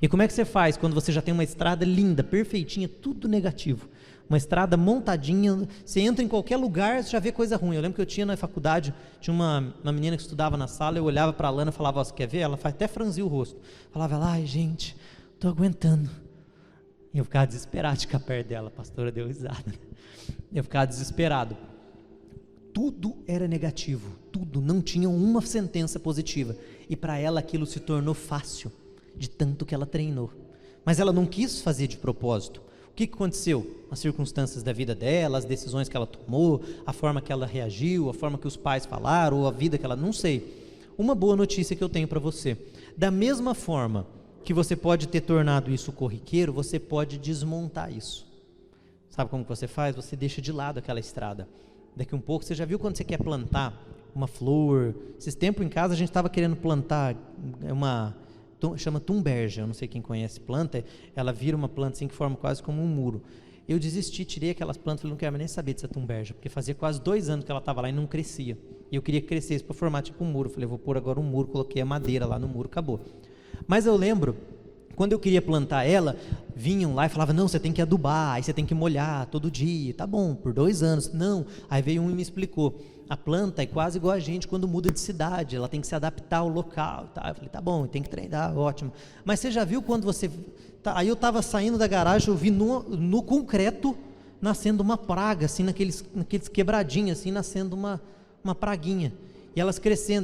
E como é que você faz quando você já tem uma estrada linda, perfeitinha, tudo negativo? Uma estrada montadinha, você entra em qualquer lugar, você já vê coisa ruim. Eu lembro que eu tinha na faculdade, tinha uma menina que estudava na sala, eu olhava para a Lana e falava, você quer ver? Ela até franzia o rosto. Falava, ai gente, estou aguentando. E eu ficava desesperado de ficar perto dela, a pastora deu risada. Eu ficava desesperado. Tudo era negativo, tudo, não tinha uma sentença positiva. E para ela aquilo se tornou fácil, de tanto que ela treinou. Mas ela não quis fazer de propósito. O que aconteceu? As circunstâncias da vida dela, as decisões que ela tomou, a forma que ela reagiu, a forma que os pais falaram, ou a vida que ela... Não sei. Uma boa notícia que eu tenho para você. Da mesma forma que você pode ter tornado isso corriqueiro, você pode desmontar isso. Sabe como que você faz? Você deixa de lado aquela estrada. Daqui um pouco, você já viu quando você quer plantar uma flor? Esses tempos em casa a gente estava querendo plantar chama tumbergia, eu não sei quem conhece planta, ela vira uma planta assim que forma quase como um muro. Eu desisti, tirei aquelas plantas, falei, não quero nem saber dessa tumbergia, porque fazia quase 2 anos que ela estava lá e não crescia. E eu queria que crescesse para formar tipo um muro. Falei, vou pôr agora um muro, coloquei a madeira lá no muro, acabou. Mas eu lembro, quando eu queria plantar ela, vinham lá e falavam, não, você tem que adubar, aí você tem que molhar todo dia. Tá bom, por 2 anos. Não, aí veio um e me explicou, a planta é quase igual a gente quando muda de cidade, ela tem que se adaptar ao local. Tá? Eu falei, tá bom, tem que treinar, ótimo. Mas você já viu quando você... Aí eu estava saindo da garagem, eu vi no concreto nascendo uma praga, assim, naqueles quebradinhos, assim, nascendo uma praguinha. E elas crescem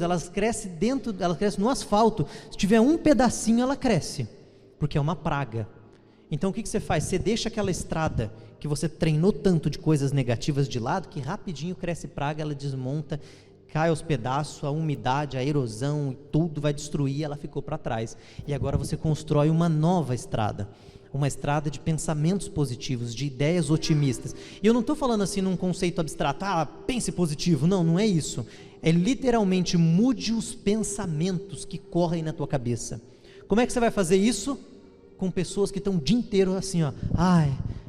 no asfalto. Se tiver um pedacinho, ela cresce, porque é uma praga. Então o que você faz? Você deixa aquela estrada que você treinou tanto de coisas negativas de lado, que rapidinho cresce praga, ela desmonta, cai aos pedaços, a umidade, a erosão, tudo vai destruir, ela ficou para trás. E agora você constrói uma nova estrada, uma estrada de pensamentos positivos, de ideias otimistas. E eu não estou falando assim num conceito abstrato, pense positivo, não é isso. É literalmente mude os pensamentos que correm na tua cabeça. Como é que você vai fazer isso? Com pessoas que estão o dia inteiro assim,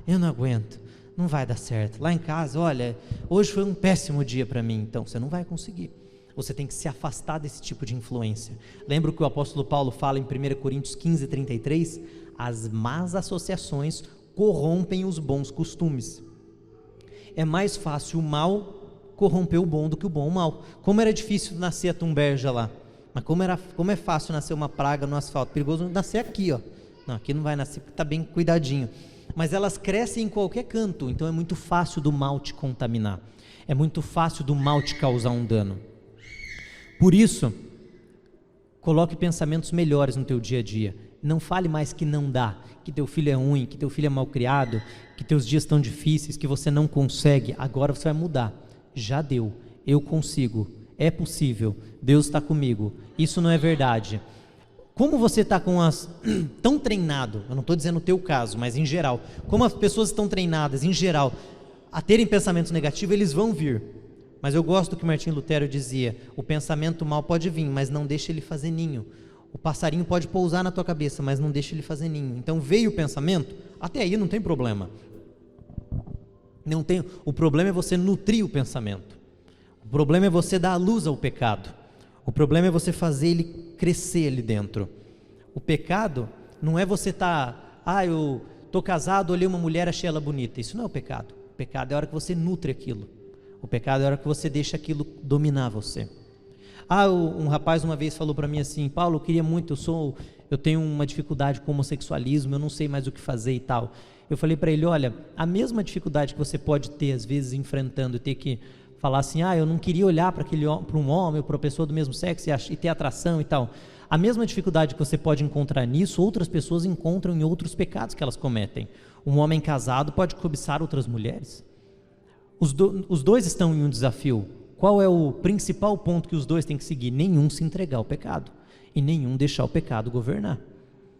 eu não aguento, não vai dar certo. Lá em casa, olha, hoje foi um péssimo dia para mim. Então, você não vai conseguir. Você tem que se afastar desse tipo de influência. Lembra o que o apóstolo Paulo fala em 1 Coríntios 15:33? As más associações corrompem os bons costumes. É mais fácil o mal corromper o bom do que o bom o mal. Como era difícil nascer a tumbergia lá, mas como é fácil nascer uma praga no asfalto, perigoso nascer aqui, ó. Não, aqui não vai nascer porque está bem cuidadinho. Mas elas crescem em qualquer canto, então é muito fácil do mal te contaminar. É muito fácil do mal te causar um dano. Por isso, Coloque pensamentos melhores no teu dia a dia. Não fale mais que não dá, que teu filho é ruim, que teu filho é mal criado, que teus dias estão difíceis, que você não consegue. Agora você vai mudar. Já deu. Eu consigo. É possível. Deus está comigo. Isso não é verdade. Como você está tão treinado, eu não estou dizendo o teu caso, mas em geral, como as pessoas estão treinadas em geral a terem pensamentos negativos, eles vão vir. Mas eu gosto do que Martim Lutero dizia: o pensamento mal pode vir, mas não deixa ele fazer ninho. O passarinho pode pousar na tua cabeça, mas não deixa ele fazer ninho. Então veio o pensamento, até aí não tem problema. O problema é você nutrir o pensamento. O problema é você dar a luz ao pecado. O problema é você fazer ele crescer ali dentro. O pecado não é você eu estou casado, olhei uma mulher, achei ela bonita. Isso não é o pecado. O pecado é a hora que você nutre aquilo. O pecado é a hora que você deixa aquilo dominar você. Um rapaz uma vez falou para mim assim: Paulo, eu queria muito, eu tenho uma dificuldade com o homossexualismo, eu não sei mais o que fazer e tal. Eu falei para ele: olha, a mesma dificuldade que você pode ter às vezes enfrentando, ter que falar assim: eu não queria olhar para um homem ou para uma pessoa do mesmo sexo e ter atração e tal. A mesma dificuldade que você pode encontrar nisso, outras pessoas encontram em outros pecados que elas cometem. Um homem casado pode cobiçar outras mulheres. Os dois estão em um desafio. Qual é o principal ponto que os dois têm que seguir? Nenhum se entregar ao pecado e nenhum deixar o pecado governar,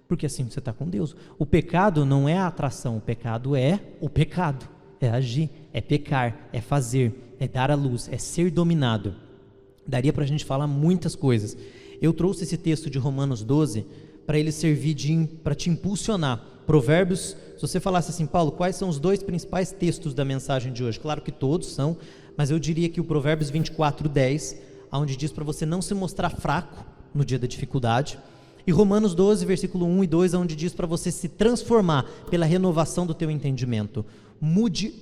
porque assim você está com Deus. O pecado não é a atração, o pecado é o pecado, é agir, é pecar, é fazer, é dar a luz, é ser dominado. Daria para a gente falar muitas coisas. Eu trouxe esse texto de Romanos 12 para ele servir para te impulsionar. Provérbios, se você falasse assim: Paulo, quais são os 2 principais textos da mensagem de hoje? Claro que todos são, mas eu diria que o Provérbios 24:10, onde diz para você não se mostrar fraco no dia da dificuldade, e Romanos 12, versículo 1 e 2, onde diz para você se transformar pela renovação do teu entendimento. Mude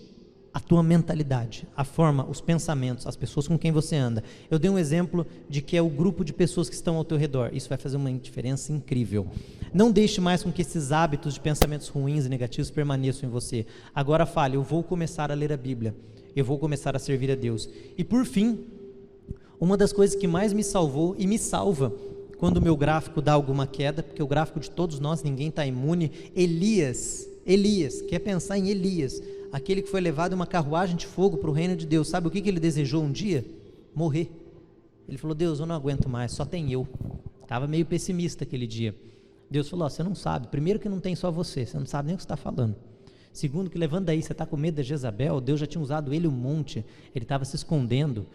a tua mentalidade, a forma, os pensamentos, as pessoas com quem você anda. Eu dei um exemplo de que é o grupo de pessoas que estão ao teu redor. Isso vai fazer uma diferença incrível. Não deixe mais com que esses hábitos de pensamentos ruins e negativos permaneçam em você. Agora fale: eu vou começar a ler a Bíblia, eu vou começar a servir a Deus. E por fim, uma das coisas que mais me salvou e me salva quando o meu gráfico dá alguma queda, porque o gráfico de todos nós, ninguém está imune. Elias, quer pensar em Elias, aquele que foi levado em uma carruagem de fogo para o reino de Deus. Sabe o que ele desejou um dia? Morrer. Ele falou: Deus, eu não aguento mais, só tem eu. Estava meio pessimista aquele dia. Deus falou: você não sabe, primeiro que não tem só você não sabe nem o que você está falando. Segundo que levando daí, você está com medo da Jezabel, Deus já tinha usado ele um monte, ele estava se escondendo.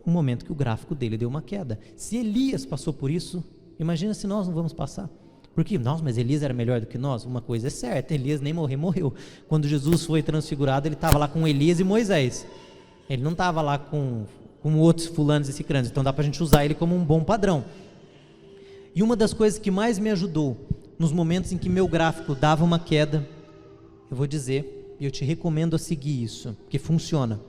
Um momento que o gráfico dele deu uma queda. Se Elias passou por isso, imagina se nós não vamos passar. Porque, mas Elias era melhor do que nós? Uma coisa é certa, Elias nem morreu. Quando Jesus foi transfigurado, ele estava lá com Elias e Moisés. Ele não estava lá com outros fulanos e cicranos, então dá para a gente usar ele como um bom padrão. E uma das coisas que mais me ajudou, nos momentos em que meu gráfico dava uma queda, eu vou dizer, e eu te recomendo a seguir isso, porque funciona,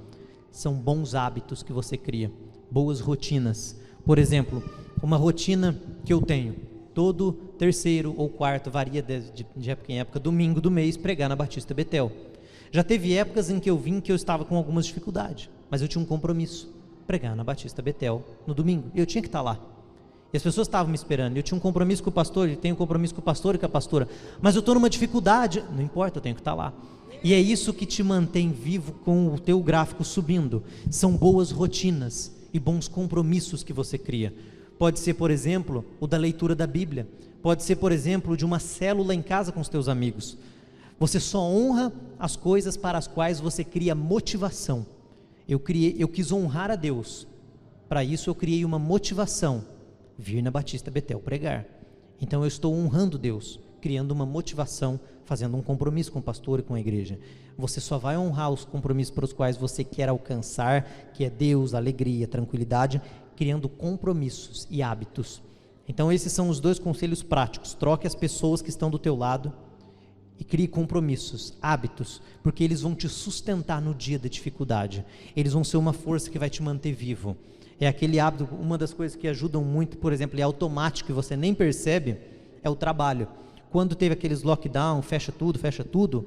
são bons hábitos que você cria, boas rotinas. Por exemplo, uma rotina que eu tenho, todo terceiro ou quarto, varia de época em época, domingo do mês, pregar na Batista Betel. Já teve épocas em que eu estava com algumas dificuldades, mas eu tinha um compromisso, pregar na Batista Betel no domingo, e eu tinha que estar lá. E as pessoas estavam me esperando, eu tinha um compromisso com o pastor, eu tenho um compromisso com o pastor e com a pastora, mas eu estou numa dificuldade, não importa, eu tenho que estar lá. E é isso que te mantém vivo com o teu gráfico subindo, são boas rotinas e bons compromissos que você cria. Pode ser, por exemplo, o da leitura da Bíblia, pode ser, por exemplo, de uma célula em casa com os teus amigos. Você só honra as coisas para as quais você cria motivação. Eu quis honrar a Deus, para isso eu criei uma motivação, vir na Batista Betel pregar. Então eu estou honrando Deus, criando uma motivação, fazendo um compromisso com o pastor e com a igreja. Você só vai honrar os compromissos para os quais você quer alcançar, que é Deus, alegria, tranquilidade, criando compromissos e hábitos. Então esses são os 2 conselhos práticos: troque as pessoas que estão do teu lado e crie compromissos, hábitos, porque eles vão te sustentar no dia da dificuldade, eles vão ser uma força que vai te manter vivo. É aquele hábito, uma das coisas que ajudam muito, por exemplo, é automático e você nem percebe, é o trabalho. Quando teve aqueles lockdown, fecha tudo,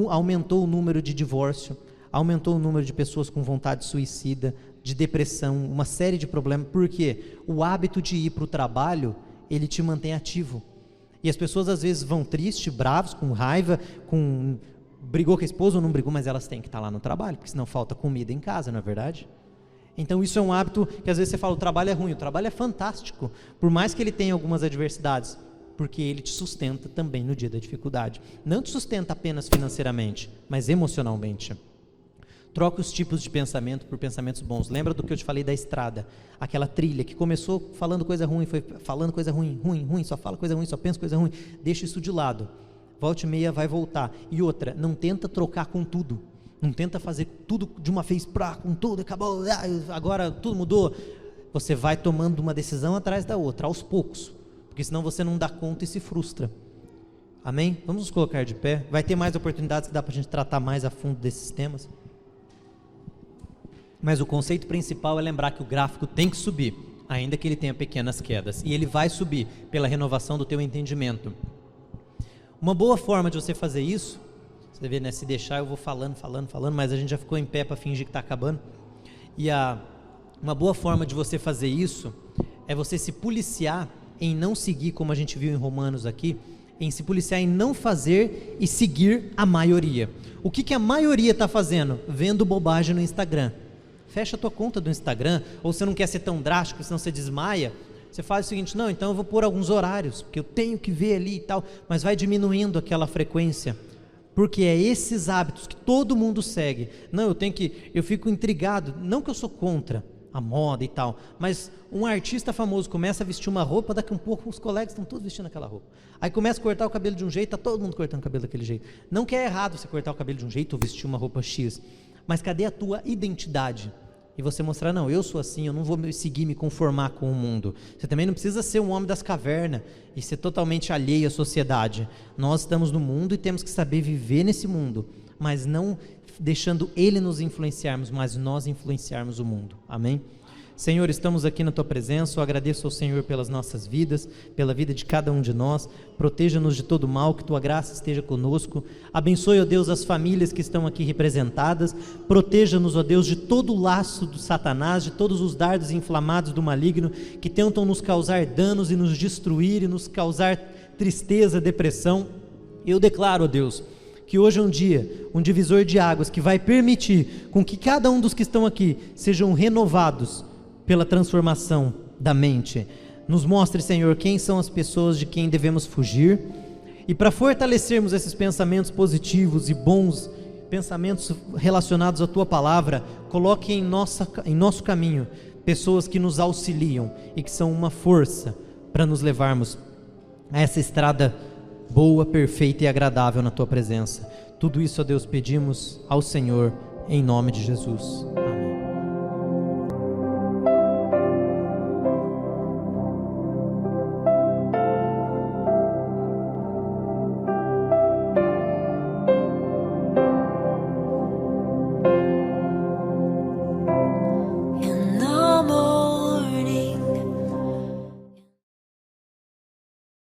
aumentou o número de divórcio, aumentou o número de pessoas com vontade suicida, de depressão, uma série de problemas, porque o hábito de ir para o trabalho, ele te mantém ativo. E as pessoas às vezes vão tristes, bravos, com raiva, brigou com a esposa ou não brigou, mas elas têm que estar lá no trabalho, porque senão falta comida em casa, não é verdade? Então isso é um hábito que às vezes você fala, o trabalho é ruim, o trabalho é fantástico, por mais que ele tenha algumas adversidades, porque ele te sustenta também no dia da dificuldade. Não te sustenta apenas financeiramente, mas emocionalmente. Troca os tipos de pensamento por pensamentos bons. Lembra do que eu te falei da estrada, aquela trilha que começou falando coisa ruim, foi falando coisa ruim, só fala coisa ruim, só pensa coisa ruim. Deixa isso de lado, volte e meia vai voltar. E outra, não tenta trocar com tudo, não tenta fazer tudo de uma vez, com tudo, acabou, agora tudo mudou. Você vai tomando uma decisão atrás da outra, aos poucos, porque senão você não dá conta e se frustra. Amém? Vamos nos colocar de pé. Vai ter mais oportunidades que dá para a gente tratar mais a fundo desses temas. Mas o conceito principal é lembrar que o gráfico tem que subir, ainda que ele tenha pequenas quedas. E ele vai subir pela renovação do teu entendimento. Uma boa forma de você fazer isso, você vê, né, se deixar eu vou falando, mas a gente já ficou em pé para fingir que está acabando. E uma boa forma de você fazer isso é você se policiar em não seguir, como a gente viu em Romanos aqui, em se policiar em não fazer e seguir a maioria. O que a maioria está fazendo? Vendo bobagem no Instagram. Fecha a tua conta do Instagram, ou você não quer ser tão drástico, senão você desmaia, você faz o seguinte, não, então eu vou pôr alguns horários, porque eu tenho que ver ali e tal, mas vai diminuindo aquela frequência, porque é esses hábitos que todo mundo segue. Não, eu fico intrigado, não que eu sou contra a moda e tal, mas um artista famoso começa a vestir uma roupa, daqui a um pouco os colegas estão todos vestindo aquela roupa, aí começa a cortar o cabelo de um jeito, está todo mundo cortando o cabelo daquele jeito. Não que é errado você cortar o cabelo de um jeito ou vestir uma roupa X, mas cadê a tua identidade? E você mostrar, não, eu sou assim, eu não vou me conformar com o mundo. Você também não precisa ser um homem das cavernas e ser totalmente alheio à sociedade. Nós estamos no mundo e temos que saber viver nesse mundo, mas não deixando ele nos influenciarmos, mas nós influenciarmos o mundo. Amém? Senhor, estamos aqui na Tua presença, eu agradeço ao Senhor pelas nossas vidas, pela vida de cada um de nós, proteja-nos de todo mal, que Tua graça esteja conosco, abençoe, ó Deus, as famílias que estão aqui representadas, proteja-nos, ó Deus, de todo o laço do Satanás, de todos os dardos inflamados do maligno, que tentam nos causar danos e nos destruir e nos causar tristeza, depressão. Eu declaro, ó Deus, que hoje é um dia, um divisor de águas, que vai permitir com que cada um dos que estão aqui sejam renovados pela transformação da mente. Nos mostre, Senhor, quem são as pessoas de quem devemos fugir, e para fortalecermos esses pensamentos positivos e bons, pensamentos relacionados à Tua palavra, coloque em nosso caminho pessoas que nos auxiliam e que são uma força para nos levarmos a essa estrada boa, perfeita e agradável na Tua presença. Tudo isso, ó Deus, pedimos ao Senhor, em nome de Jesus. Amém.